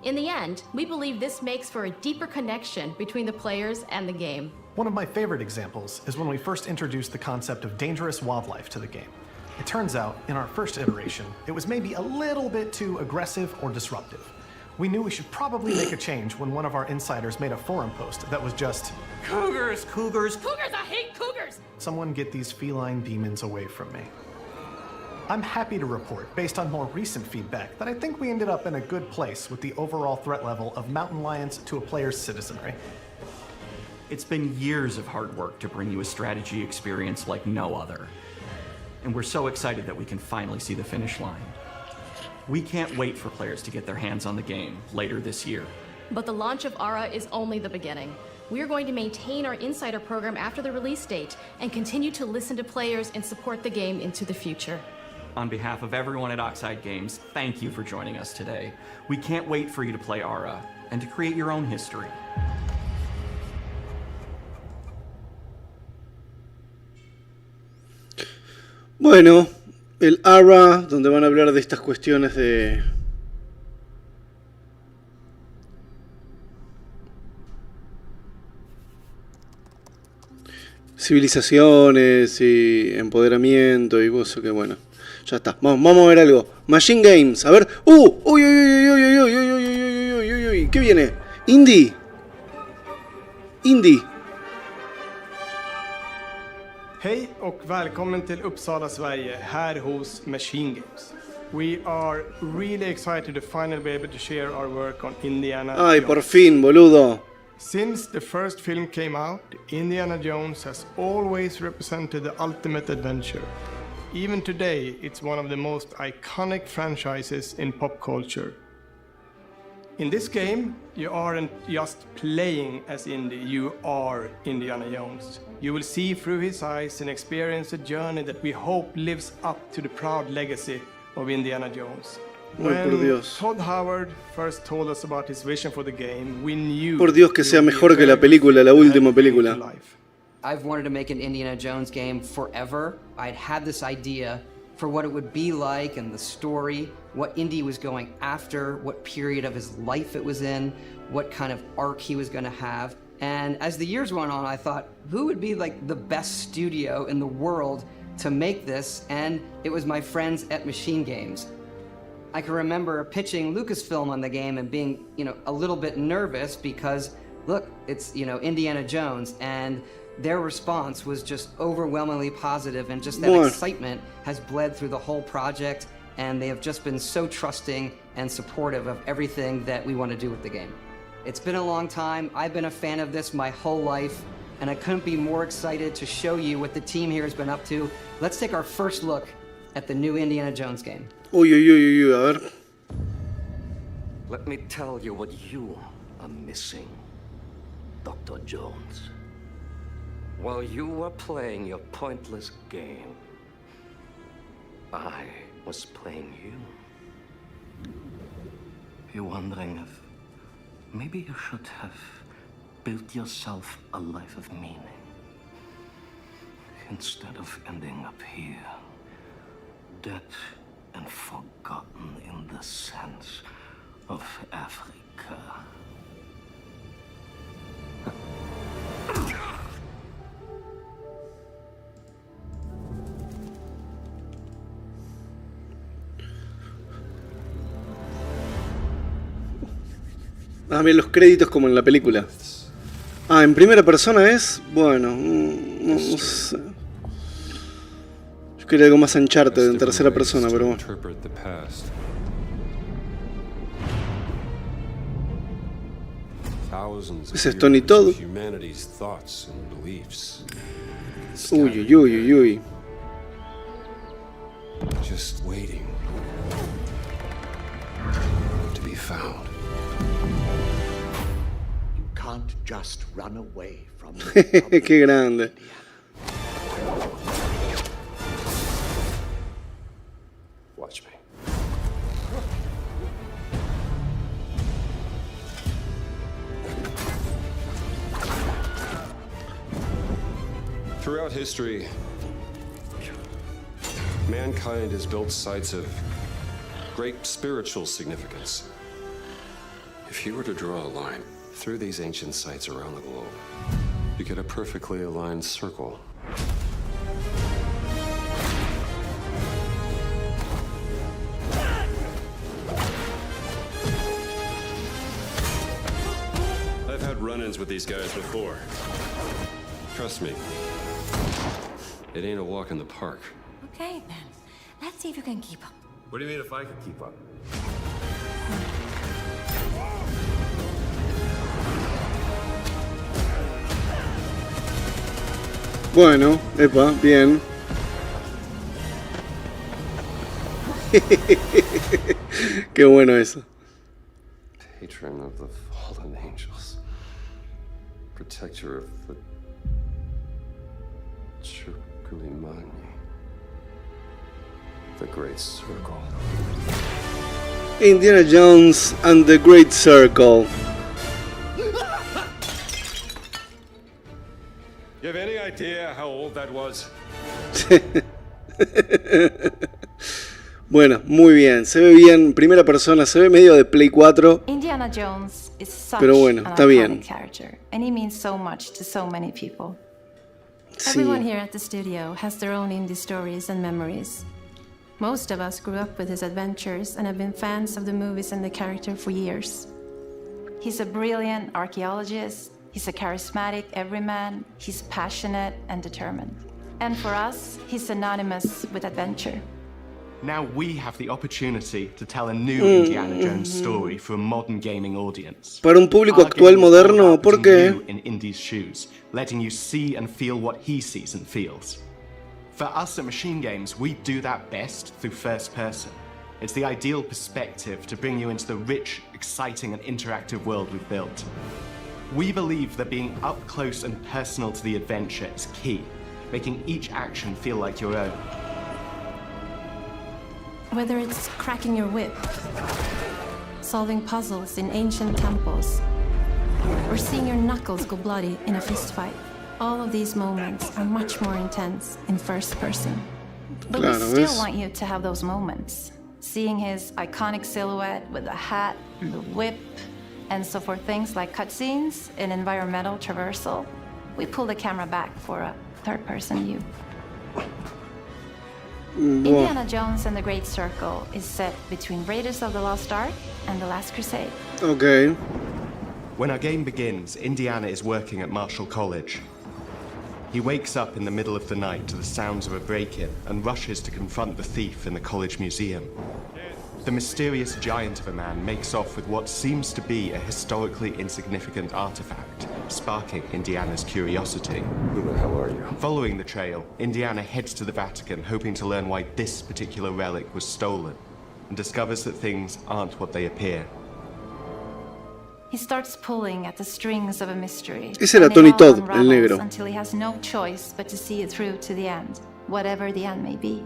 In the end, we believe this makes for a deeper connection between the players and the game. One of my favorite examples is when we first introduced the concept of dangerous wildlife to the game. It turns out, in our first iteration, it was maybe a little bit too aggressive or disruptive. We knew we should probably make a change when one of our insiders made a forum post that was just, "Cougars, cougars, cougars, I hate cougars! Someone get these feline demons away from me. I'm happy to report, based on more recent feedback, that I think we ended up in a good place with the overall threat level of mountain lions to a player's citizenry. It's been years of hard work to bring you a strategy experience like no other. And we're so excited that we can finally see the finish line. We can't wait for players to get their hands on the game later this year. But the launch of Aura is only the beginning. We are going to maintain our insider program after the release date and continue to listen to players and support the game into the future. On behalf of everyone at Oxide Games, thank you for joining us today. We can't wait for you to play Aura and to create your own history. Bueno, el Aura, donde van a hablar de estas cuestiones de civilizaciones y empoderamiento y cosas que bueno. Ya está. Vamos a ver algo. Machine Games. A ver. Uy, uy, uy, uy, uy, uy, uy, uy, uy, uy, uy. ¿Qué viene? Indie. Hej och välkommen till Uppsala, Sverige, här hos Machine Games. We are really excited to finally be able to share our work on Indiana Jones. Ay, por fin, boludo. Since the first film came out, Indiana Jones has always represented the ultimate adventure. Even today, it's one of the most iconic franchises in pop culture. In this game, you aren't just playing as Indy, you are Indiana Jones. You will see through his eyes and experience a journey that we hope lives up to the proud legacy of Indiana Jones. When Todd Howard first told us about his vision for the game, we knew. Por Dios que sea mejor que la película, la última película. I've wanted to make an Indiana Jones game forever. I'd had this idea for what it would be like and the story, what Indy was going after, what period of his life it was in, what kind of arc he was going to have. And as the years went on, I thought, who would be like the best studio in the world to make this? And it was my friends at Machine Games. I can remember pitching Lucasfilm on the game and being, a little bit nervous because, look, it's, Indiana Jones, and their response was just overwhelmingly positive, and just that excitement has bled through the whole project, and they have just been so trusting and supportive of everything that we want to do with the game. It's been a long time. I've been a fan of this my whole life, and I couldn't be more excited to show you what the team here has been up to. Let's take our first look at the new Indiana Jones game. Uy, a ver. Let me tell you what you are missing, Dr. Jones. While you were playing your pointless game, I was playing you. You're wondering if maybe you should have built yourself a life of meaning instead of ending up here, dead and forgotten in the sense of Africa. Ah, bien, los créditos como en la película. Ah, en primera persona es... Bueno, no sé. Yo quería algo más Uncharted en tercera persona, pero bueno. ¿Ese es Tony Todd? Uy. Just waiting to be found. Can't just run away from Qué grande. Watch me. Throughout history, mankind has built sites of great spiritual significance. If you were to draw a line through these ancient sites around the globe, you get a perfectly aligned circle. I've had run-ins with these guys before. Trust me, it ain't a walk in the park. Okay, then. Let's see if you can keep up. What do you mean if I can keep up? Bueno, epa, bien. Qué bueno eso. Patron of the fallen angels. Protector of the Chukulimani. The Great Circle. Indiana Jones and the Great Circle. You have any idea how old that was? Bueno, muy bien. Se ve bien, primera persona, se ve medio de Play 4. Indiana Jones is such Pero bueno, an está bien. iconic character, and he means so much to so many people. Sí. Everyone here at the studio has their own indie stories and memories. Most of us grew up with his adventures and have been fans of the movies and the character for years. He's a brilliant archaeologist, he's a charismatic everyman, he's passionate and determined. And for us, he's synonymous with adventure. Now we have the opportunity to tell a new Indiana Jones story for a modern gaming audience. Para un público actual moderno, ¿por qué? In Indy's shoes, letting you see and feel what he sees and feels. For us at Machine Games, we do that best through first person. It's the ideal perspective to bring you into the rich, exciting, and interactive world we've built. We believe that being up close and personal to the adventure is key, making each action feel like your own. Whether it's cracking your whip, solving puzzles in ancient temples, or seeing your knuckles go bloody in a fistfight, all of these moments are much more intense in first person. But we still want you to have those moments. Seeing his iconic silhouette with the hat and the whip, and so for things like cutscenes and environmental traversal, we pull the camera back for a third-person view. Indiana Jones and the Great Circle is set between Raiders of the Lost Ark and The Last Crusade. Okay. When our game begins, Indiana is working at Marshall College. He wakes up in the middle of the night to the sounds of a break-in and rushes to confront the thief in the college museum. The mysterious giant of a man makes off with what seems to be a historically insignificant artifact, sparking Indiana's curiosity. Who the hell are you? Following the trail, Indiana heads to the Vatican, hoping to learn why this particular relic was stolen, and discovers that things aren't what they appear. He starts pulling at the strings of a mystery. Ese era Tony Todd, el negro. Until he has no choice but to see it through to the end, whatever the end may be.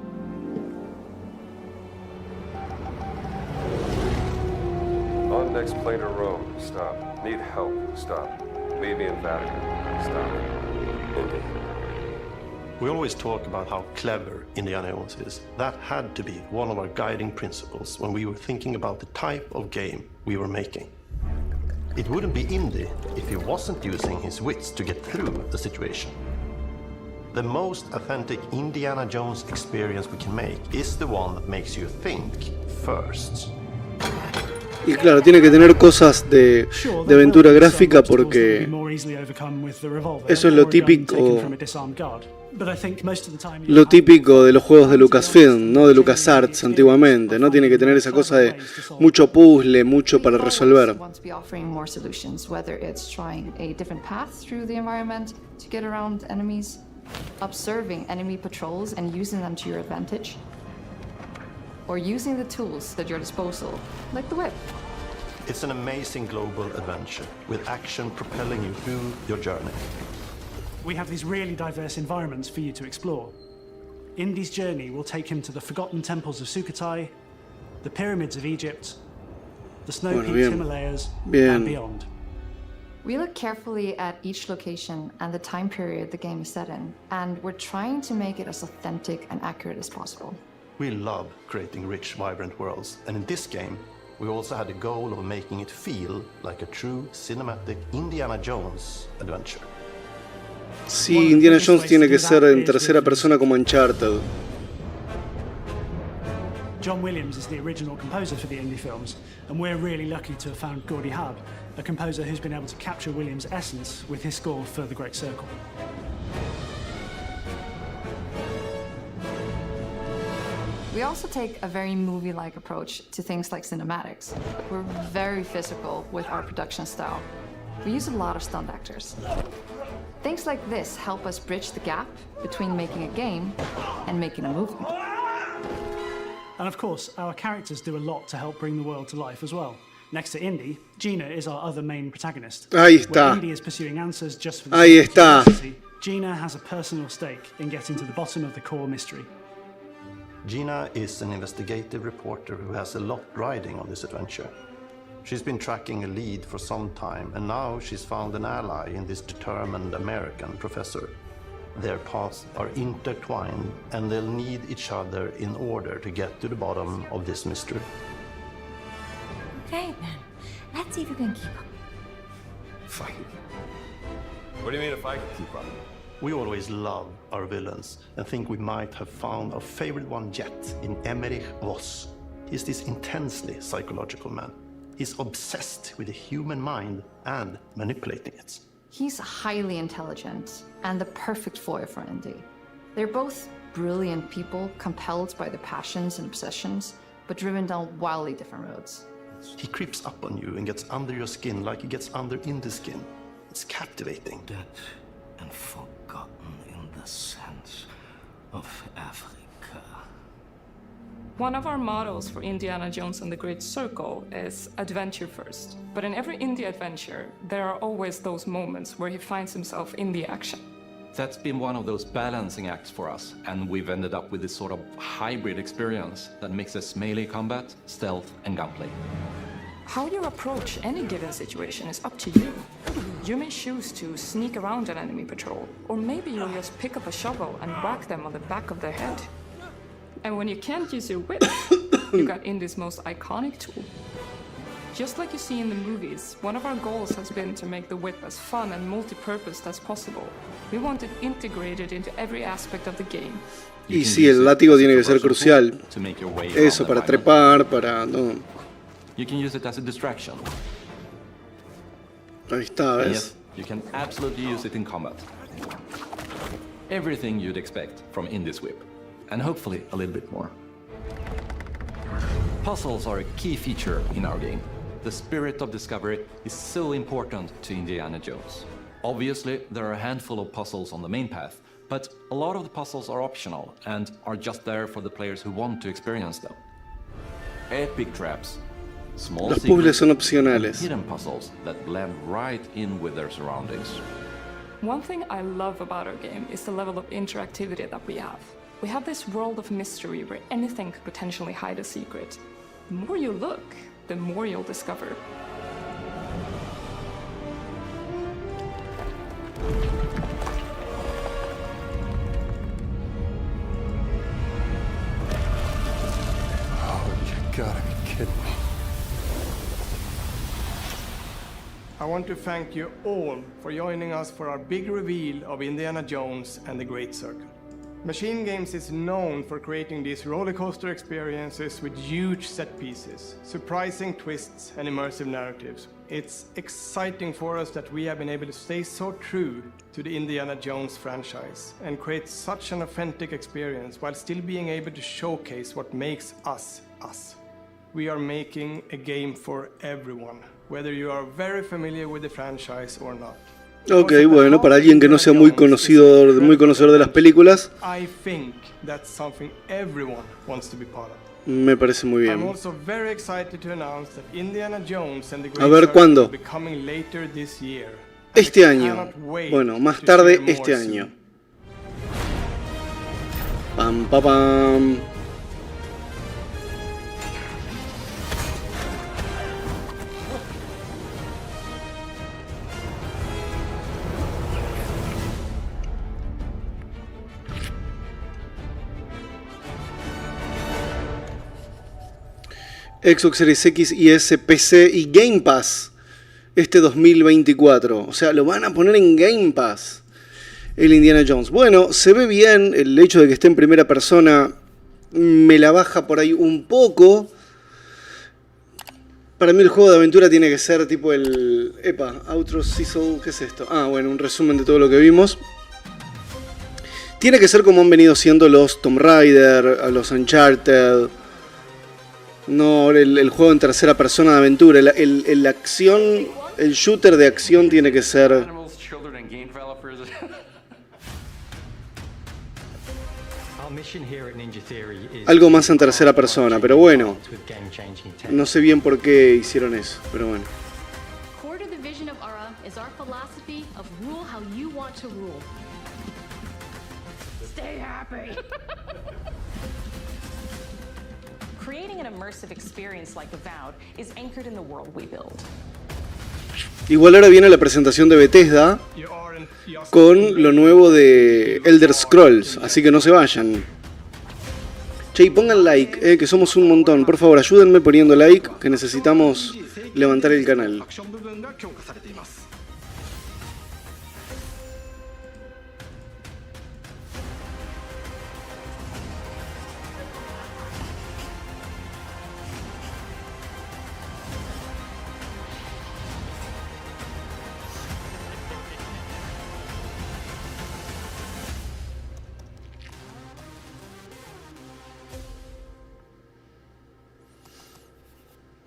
On next plane to Rome. Stop. Need help. Stop. Leave me in Vatican. Stop. Indy. We always talk about how clever Indiana Jones is. That had to be one of our guiding principles when we were thinking about the type of game we were making. It wouldn't be Indy if he wasn't using his wits to get through the situation. The most authentic Indiana Jones experience we can make is the one that makes you think first. Y claro, tiene que tener cosas de aventura gráfica porque eso es lo típico de los juegos de Lucasfilm, ¿no? De LucasArts antiguamente, ¿no? Tiene que tener esa cosa de mucho puzzle, mucho para resolver. Observing enemy patrols and using them to your advantage, or using the tools at your disposal, like the whip. It's an amazing global adventure, with action propelling you through your journey. We have these really diverse environments for you to explore. Indy's journey will take him to the forgotten temples of Sukhothai, the pyramids of Egypt, the snow-peaked Himalayas, and beyond. We look carefully at each location and the time period the game is set in, and we're trying to make it as authentic and accurate as possible. We love creating rich, vibrant worlds, and in this game, we also had the goal of making it feel like a true cinematic Indiana Jones adventure. Sí, Indiana Jones tiene que ser en tercera persona como Uncharted. John Williams is the original composer for the Indy films, and we're really lucky to have found Gordy Hub, a composer who's been able to capture Williams' essence with his score for The Great Circle. We also take a very movie-like approach to things like cinematics. We're very physical with our production style. We use a lot of stunt actors. Things like this help us bridge the gap between making a game and making a movie. And of course, our characters do a lot to help bring the world to life as well. Next to Indy, Gina is our other main protagonist. Ahí está. Where Indy is pursuing answers just for the Ahí sake of está. curiosity, Gina has a personal stake in getting to the bottom of the core mystery. Gina is an investigative reporter who has a lot riding on this adventure. She's been tracking a lead for some time, and now she's found an ally in this determined American professor. Their paths are intertwined, and they'll need each other in order to get to the bottom of this mystery. Okay, then. Let's see if you can keep up. Fine. What do you mean if I can keep up? We always love our villains and think we might have found our favorite one yet in Emmerich Voss. He's this intensely psychological man. He's obsessed with the human mind and manipulating it. He's highly intelligent and the perfect foil for Indy. They're both brilliant people, compelled by their passions and obsessions, but driven down wildly different roads. He creeps up on you and gets under your skin like he gets under in the skin. It's captivating. Dead and forgotten in the sense of Africa. One of our mottos for Indiana Jones and the Great Circle is adventure first. But in every indie adventure, there are always those moments where he finds himself in the action. That's been one of those balancing acts for us, and we've ended up with this sort of hybrid experience that mixes melee combat, stealth, and gunplay. How you approach any given situation is up to you. You may choose to sneak around an enemy patrol, or maybe you'll just pick up a shovel and whack them on the back of their head. And when you can't use your whip, you got Indy's most iconic tool. Just like you see in the movies, one of our goals has been to make the whip as fun and multi-purposed as possible. We want it integrated into every aspect of the game. Y sí, el látigo tiene que ser crucial. Eso, para trepar, para... No. You can use it as a distraction. Ahí está, ¿ves? Yes, you can absolutely use it in combat. Everything you'd expect from Indy's whip. And hopefully a little bit more. Puzzles are a key feature in our game. The spirit of discovery is so important to Indiana Jones. Obviously, there are a handful of puzzles on the main path, but a lot of the puzzles are optional and are just there for the players who want to experience them. Epic traps, small Los puzzles son opcionales. hidden puzzles that blend right in with their surroundings. One thing I love about our game is the level of interactivity that we have. We have this world of mystery where anything could potentially hide a secret. The more you look, the more you'll discover. Oh, you gotta be kidding me. I want to thank you all for joining us for our big reveal of Indiana Jones and the Great Circle. Machine Games is known for creating these rollercoaster experiences with huge set pieces, surprising twists, and immersive narratives. It's exciting for us that we have been able to stay so true to the Indiana Jones franchise and create such an authentic experience while still being able to showcase what makes us us. We are making a game for everyone, whether you are very familiar with the franchise or not. Ok, bueno, para alguien que no sea muy conocedor de las películas, I think that's something everyone wants to be part of. me parece muy I'm bien. also very excited to announce that Indiana Jones and the A Great ver, Circle ¿cuándo? will be coming later this year. Este I año. cannot wait Bueno, más to tarde share more este soon. año. Pam, pam, pam. Xbox Series X y S, PC y Game Pass este 2024. O sea, lo van a poner en Game Pass el Indiana Jones. Bueno, se ve bien. El hecho de que esté en primera persona me la baja por ahí un poco. Para mí el juego de aventura tiene que ser tipo el... Outro Sizzle, ¿qué es esto? Ah, bueno, un resumen de todo lo que vimos. Tiene que ser como han venido siendo los Tomb Raider, los Uncharted... No, el juego en tercera persona de aventura, el acción, el shooter de acción tiene que ser algo más en tercera persona, pero bueno, no sé bien por qué hicieron eso, pero bueno. Core to the vision of Ara is our philosophy of rule how you want to rule. Stay happy. Creating an immersive experience like Avowed is anchored in the world we build. Igual ahora viene la presentación de Bethesda con lo nuevo de Elder Scrolls, así que no se vayan. Che, y pongan like, que somos un montón. Por favor, ayúdenme poniendo like, que necesitamos levantar el canal.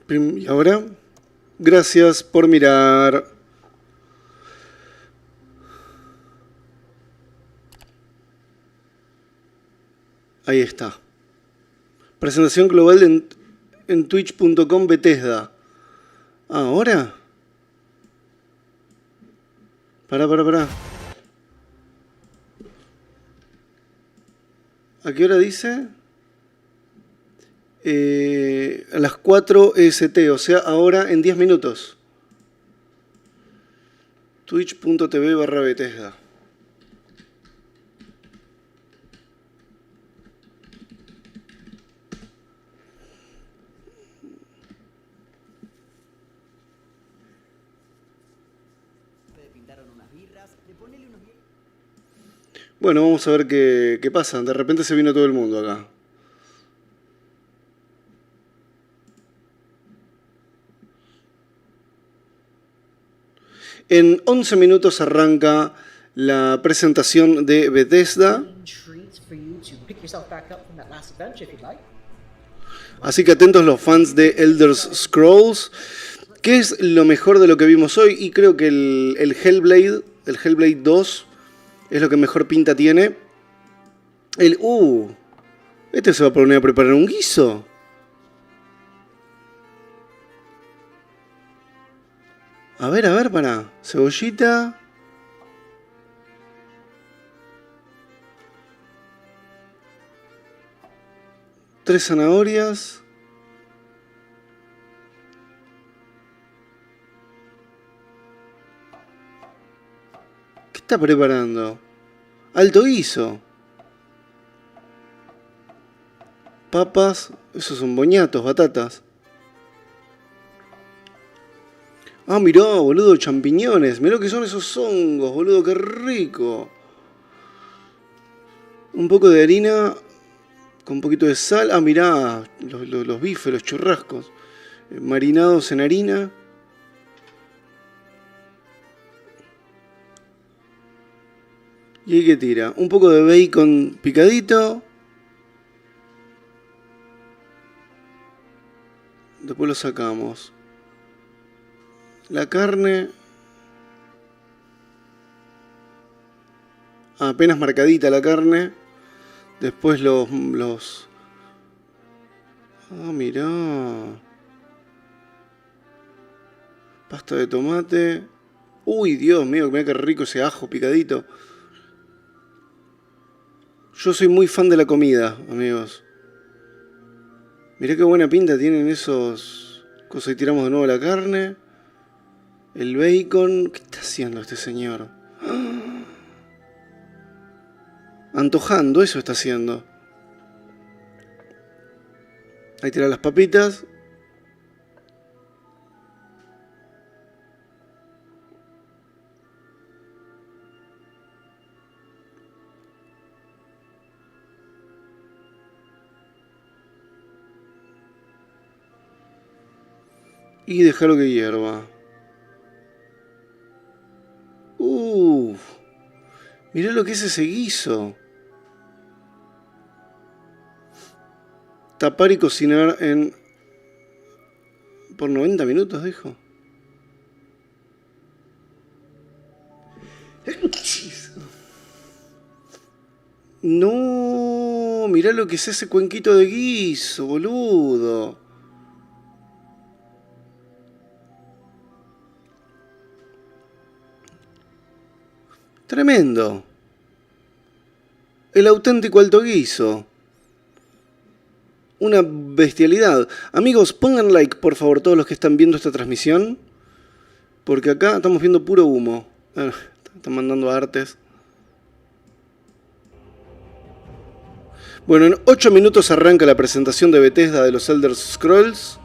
Y ahora, gracias por mirar. Ahí está. Presentación global en twitch.com Bethesda. ¿Ahora? Pará. ¿A qué hora dice? A las 4 EST, o sea, ahora en 10 minutos. Twitch.tv/Bethesda. Bueno, vamos a ver qué pasa. De repente se vino todo el mundo acá. En 11 minutos arranca la presentación de Bethesda. Así que atentos los fans de Elder Scrolls. ¿Qué es lo mejor de lo que vimos hoy? Y creo que el Hellblade 2 es lo que mejor pinta tiene. Este se va a poner a preparar un guiso. A ver, para. Cebollita. Tres zanahorias. ¿Qué está preparando? Alto guiso. Papas. Esos son boñatos, batatas. Ah, mirá, boludo, champiñones. Mirá lo que son esos hongos, boludo, qué rico. Un poco de harina con un poquito de sal. Ah, mirá, los bifes, los churrascos. Marinados en harina. ¿Y ahí qué tira? Un poco de bacon picadito. Después lo sacamos. La carne. Apenas marcadita la carne. Después los... Ah, mirá. Pasta de tomate. Uy, Dios mío, mirá qué rico ese ajo picadito. Yo soy muy fan de la comida, amigos. Mirá qué buena pinta tienen esos cosas. Y tiramos de nuevo la carne. El bacon. ¿Qué está haciendo este señor? ¡Ah! Antojando, eso está haciendo. Ahí tira las papitas. Y dejarlo que hierva. Mirá lo que es ese guiso. Tapar y cocinar por 90 minutos, dijo. No, mirá lo que es ese cuenquito de guiso, boludo. Tremendo. El auténtico alto guiso. Una bestialidad. Amigos, pongan like, por favor, todos los que están viendo esta transmisión. Porque acá estamos viendo puro humo. Están mandando artes. Bueno, en 8 minutos arranca la presentación de Bethesda de los Elder Scrolls.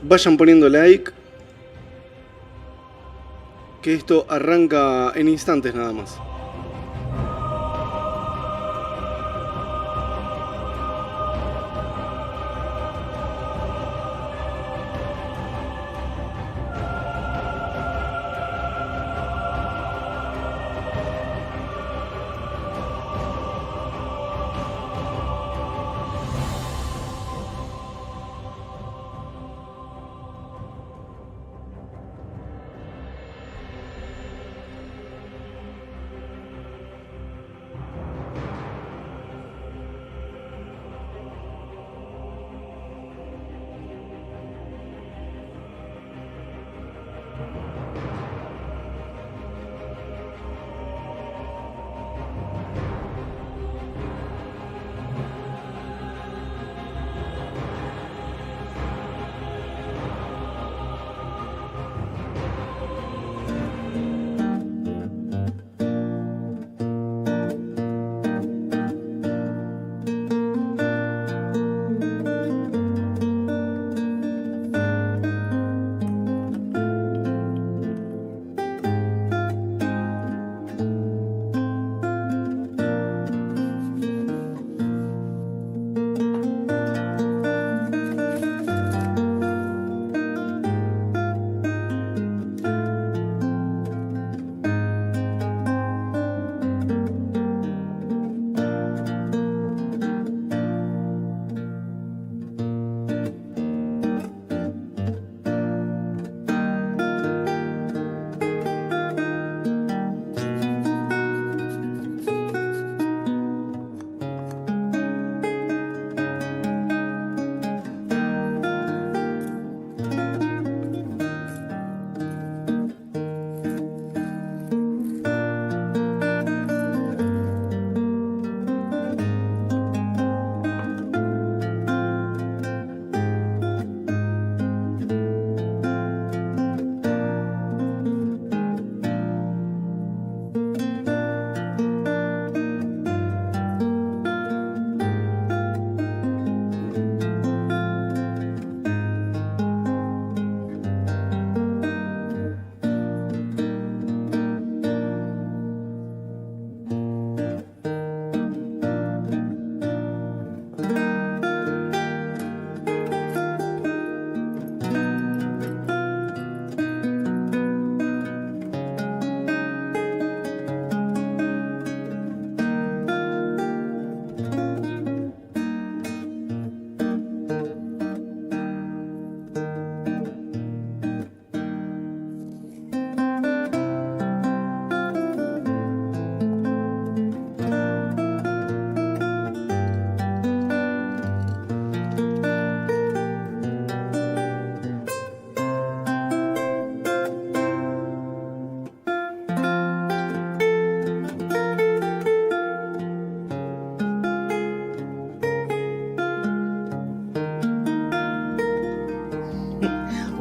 Vayan poniendo like, que esto arranca en instantes nada más.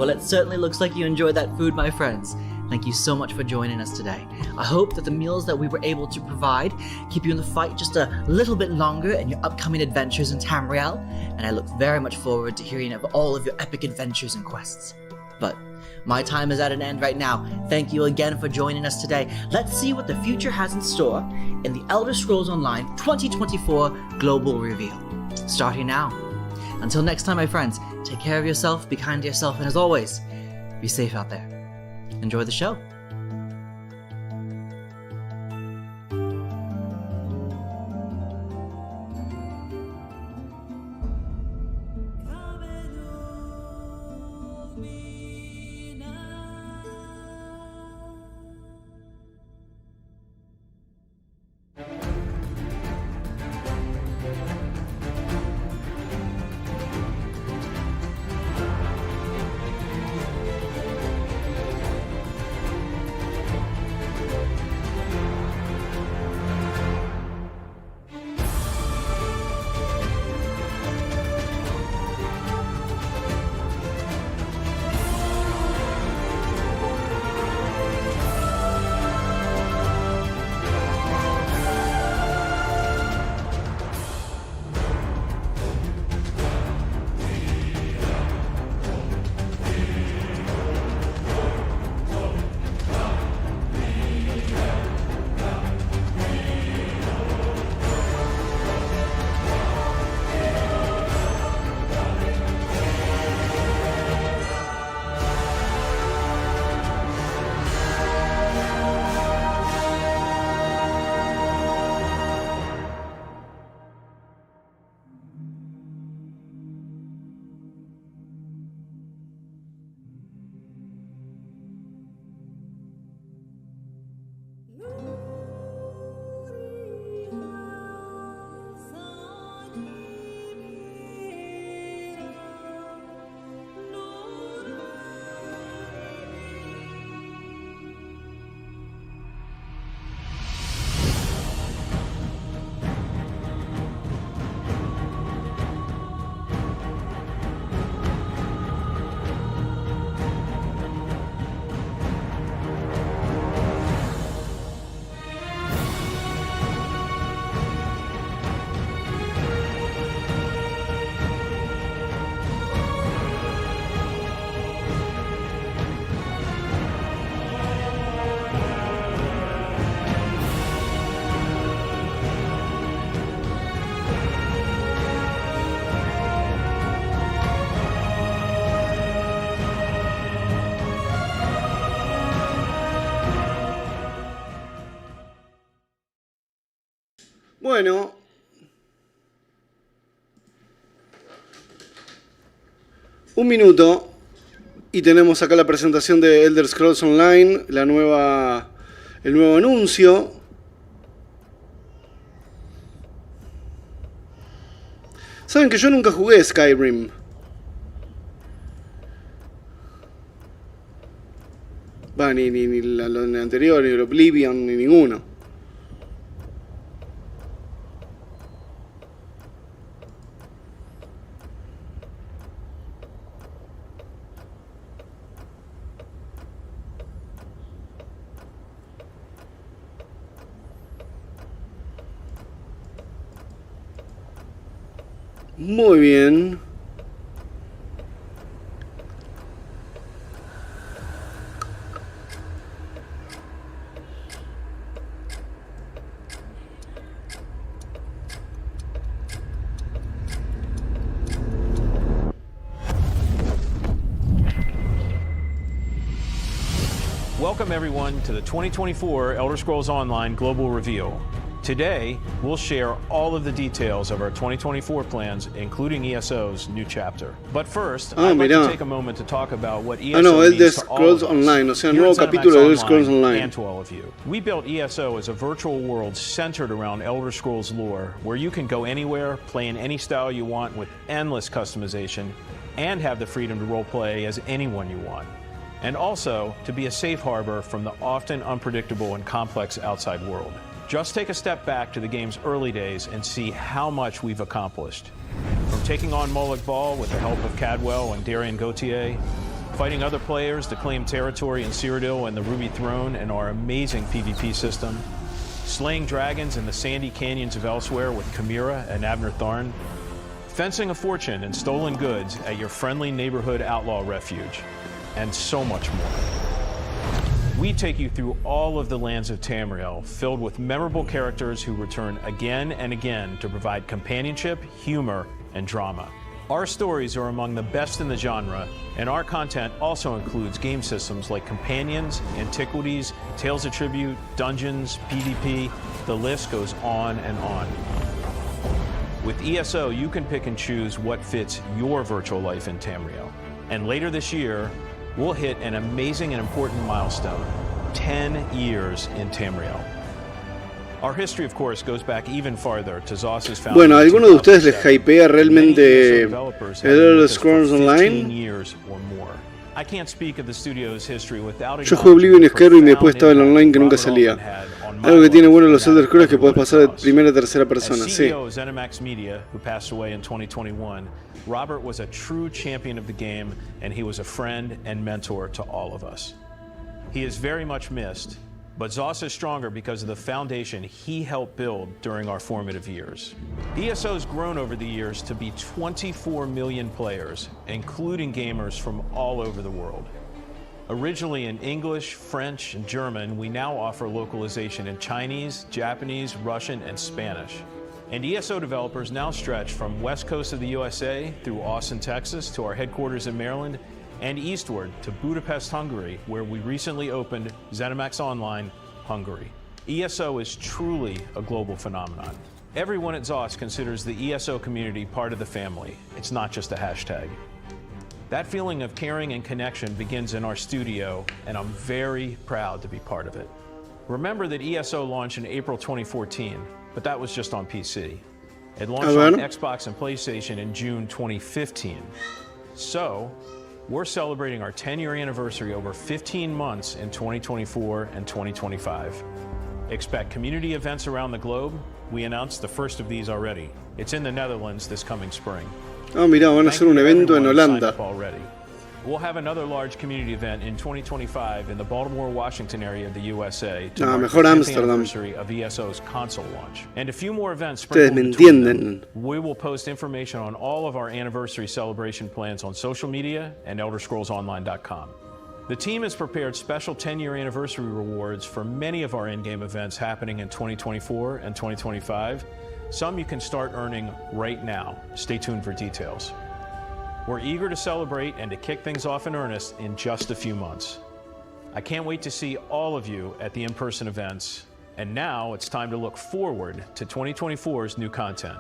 Well, it certainly looks like you enjoyed that food, my friends. Thank you so much for joining us today. I hope that the meals that we were able to provide keep you in the fight just a little bit longer in your upcoming adventures in Tamriel, and I look very much forward to hearing of all of your epic adventures and quests. But my time is at an end right now. Thank you again for joining us today. Let's see what the future has in store in the Elder Scrolls Online 2024 Global Reveal. Starting now. Until next time, my friends, take care of yourself, be kind to yourself, and as always, be safe out there. Enjoy the show. Bueno, un minuto y tenemos acá la presentación de Elder Scrolls Online, el nuevo anuncio. Saben que yo nunca jugué Skyrim. Ni lo anterior, ni el Oblivion, ni ninguno. Muy bien. Welcome everyone to the 2024 Elder Scrolls Online Global Reveal. Today, we'll share all of the details of our 2024 plans, including ESO's new chapter. But first, I'd like to take a moment to talk about what ESO means to all of us. Online, o sea, nuevo capítulo de Elder Scrolls Online. And to all of you. We built ESO as a virtual world centered around Elder Scrolls lore, where you can go anywhere, play in any style you want with endless customization, and have the freedom to roleplay as anyone you want. And also, to be a safe harbor from the often unpredictable and complex outside world. Just take a step back to the game's early days and see how much we've accomplished. From taking on Moloch Ball with the help of Cadwell and Darian Gauthier, fighting other players to claim territory in Cyrodiil and the Ruby Throne and our amazing PvP system, slaying dragons in the sandy canyons of Elsewhere with Chimera and Abner Tharn, fencing a fortune and stolen goods at your friendly neighborhood outlaw refuge, and so much more. We take you through all of the lands of Tamriel, filled with memorable characters who return again and again to provide companionship, humor, and drama. Our stories are among the best in the genre, and our content also includes game systems like Companions, Antiquities, Tales of Tribute, Dungeons, PvP, the list goes on and on. With ESO, you can pick and choose what fits your virtual life in Tamriel. And later this year, we'll hit an amazing and important milestone, 10 years in Tamriel. Our history, of course, goes back even farther to Zos's founding. Bueno, ¿a alguno de ustedes les hypea realmente Elder Scrolls Online? Yo jugué Oblivion y Skyrim y después estaba el online que nunca salía. Algo que tiene bueno los Elder Scrolls es que podés pasar de primera a tercera persona, sí. Robert was a true champion of the game, and he was a friend and mentor to all of us. He is very much missed, but Zos is stronger because of the foundation he helped build during our formative years. ESO has grown over the years to be 24 million players, including gamers from all over the world. Originally in English, French, and German, we now offer localization in Chinese, Japanese, Russian, and Spanish. And ESO developers now stretch from west coast of the USA through Austin, Texas, to our headquarters in Maryland, and eastward to Budapest, Hungary, where we recently opened ZeniMax Online, Hungary. ESO is truly a global phenomenon. Everyone at Zos considers the ESO community part of the family. It's not just a hashtag. That feeling of caring and connection begins in our studio, and I'm very proud to be part of it. Remember that ESO launched in April 2014, but that was just on PC. It launched on Xbox and PlayStation in June 2015. So, we're celebrating our 10-year anniversary over 15 months in 2024 and 2025. Expect community events around the globe. We announced the first of these already. It's in the Netherlands this coming spring. Ah, mirá, van a hacer un evento en Holanda. We'll have another large community event in 2025 in the Baltimore, Washington area of the USA to mark the 10th anniversary of ESO's console launch. And a few more events sprinkled between them. We will post information on all of our anniversary celebration plans on social media and ElderScrollsOnline.com. The team has prepared special 10-year anniversary rewards for many of our in-game events happening in 2024 and 2025. Some you can start earning right now. Stay tuned for details. We're eager to celebrate and to kick things off in earnest in just a few months. I can't wait to see all of you at the in-person events. And now it's time to look forward to 2024's new content.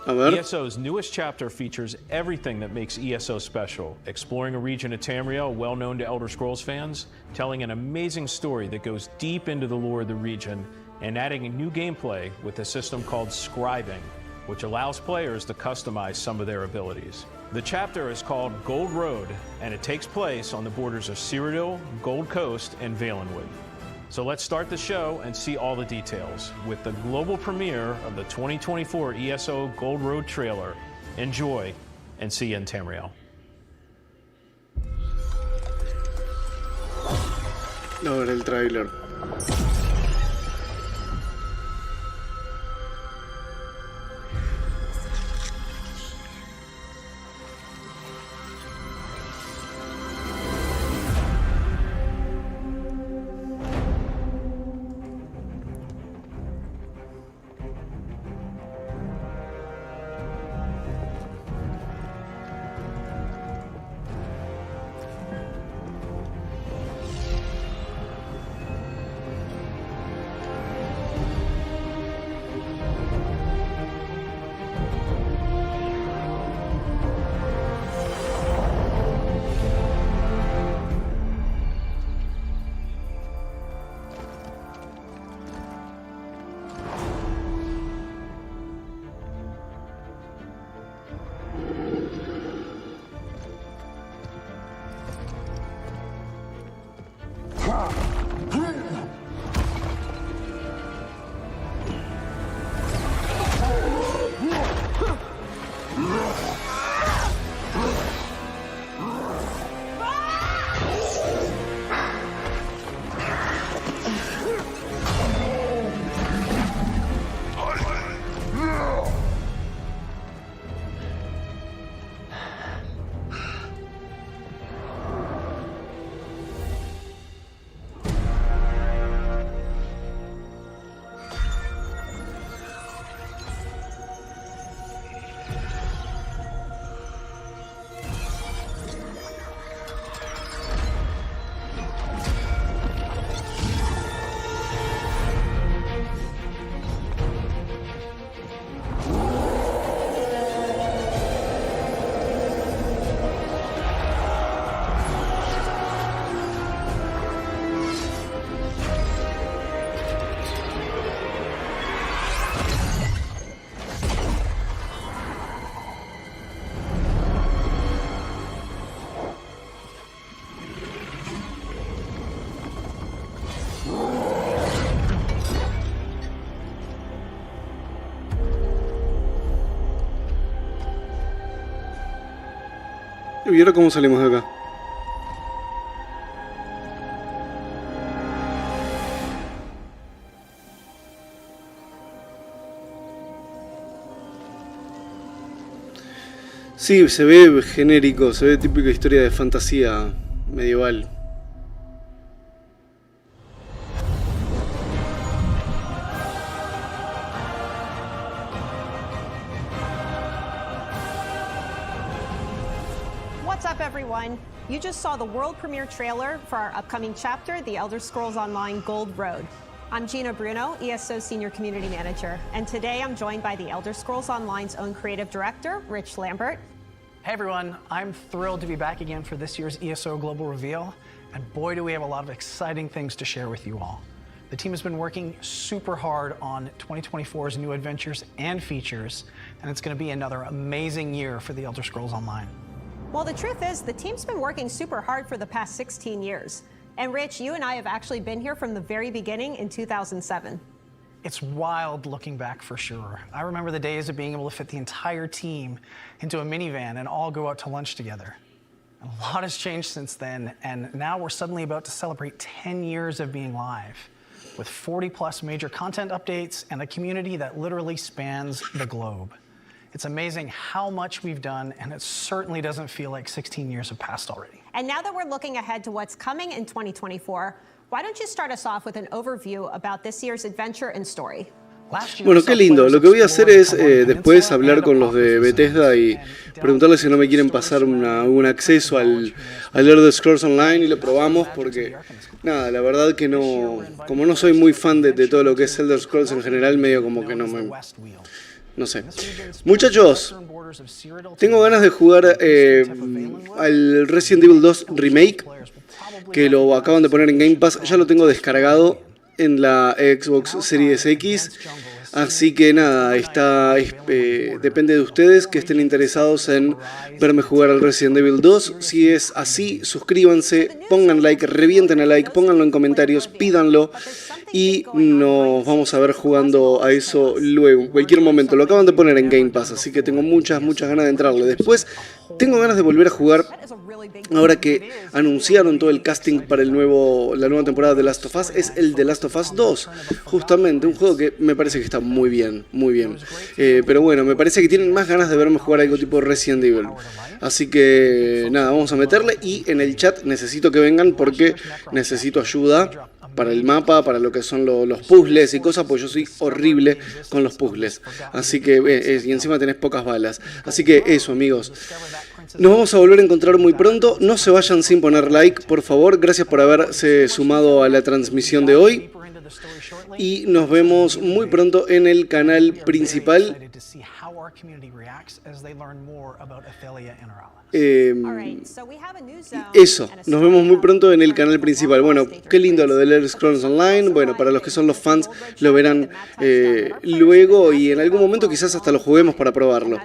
ESO's newest chapter features everything that makes ESO special, exploring a region of Tamriel well known to Elder Scrolls fans, telling an amazing story that goes deep into the lore of the region, and adding a new gameplay with a system called scribing, which allows players to customize some of their abilities. The chapter is called Gold Road, and it takes place on the borders of Cyrodiil, Gold Coast, and Valenwood. So let's start the show and see all the details with the global premiere of the 2024 ESO Gold Road trailer. Enjoy, and see you in Tamriel. A ver el trailer. ¿Y ahora cómo salimos de acá? Sí, se ve genérico, se ve típica historia de fantasía medieval. What's up, everyone? You just saw the world premiere trailer for our upcoming chapter, The Elder Scrolls Online Gold Road. I'm Gina Bruno, ESO Senior Community Manager, and today I'm joined by The Elder Scrolls Online's own creative director, Rich Lambert. Hey everyone, I'm thrilled to be back again for this year's ESO Global Reveal, and boy do we have a lot of exciting things to share with you all. The team has been working super hard on 2024's new adventures and features, and it's going to be another amazing year for The Elder Scrolls Online. Well, the truth is, the team's been working super hard for the past 16 years. And Rich, you and I have actually been here from the very beginning in 2007. It's wild looking back for sure. I remember the days of being able to fit the entire team into a minivan and all go out to lunch together. A lot has changed since then, and now we're suddenly about to celebrate 10 years of being live, with 40 plus major content updates and a community that literally spans the globe. It's amazing how much we've done, and it certainly doesn't feel like 16 years have passed already. And now that we're looking ahead to what's coming in 2024, why don't you start us off with an overview about this year's adventure and story? Bueno, qué lindo. Lo que voy a hacer es después hablar con los de Bethesda y preguntarles si no me quieren pasar un acceso al Elder Scrolls Online y lo probamos porque, nada, la verdad que no, como no soy muy fan de todo lo que es Elder Scrolls en general, medio como que no sé. Muchachos, tengo ganas de jugar al Resident Evil 2 Remake, que lo acaban de poner en Game Pass. Ya lo tengo descargado en la Xbox Series X. Así que nada, depende de ustedes que estén interesados en verme jugar al Resident Evil 2. Si es así, suscríbanse, pongan like, revienten el like, pónganlo en comentarios, pídanlo. Y nos vamos a ver jugando a eso luego, en cualquier momento. Lo acaban de poner en Game Pass, así que tengo muchas ganas de entrarle. Después, tengo ganas de volver a jugar, ahora que anunciaron todo el casting para la nueva temporada de Last of Us, es el de Last of Us 2. Justamente, un juego que me parece que está muy bien, muy bien. Pero bueno, me parece que tienen más ganas de verme jugar algo tipo Resident Evil. Así que nada, vamos a meterle. Y en el chat necesito que vengan porque necesito ayuda para el mapa, para lo que son los puzzles y cosas, pues yo soy horrible con los puzzles. Así que, y encima tenés pocas balas. Así que eso, amigos. Nos vamos a volver a encontrar muy pronto. No se vayan sin poner like, por favor. Gracias por haberse sumado a la transmisión de hoy. Y nos vemos muy pronto en el canal principal. Eso, nos vemos muy pronto en el canal principal. Bueno, qué lindo lo de Elder Scrolls Online. Bueno, para los que son los fans lo verán luego y en algún momento quizás hasta lo juguemos para probarlo.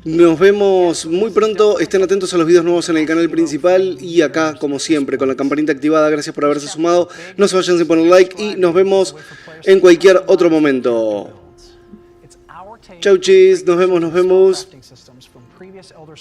Nos vemos muy pronto, estén atentos a los videos nuevos en el canal principal y acá, como siempre, con la campanita activada. Gracias por haberse sumado, no se vayan sin poner like y nos vemos en cualquier otro momento. Chau chis, nos vemos.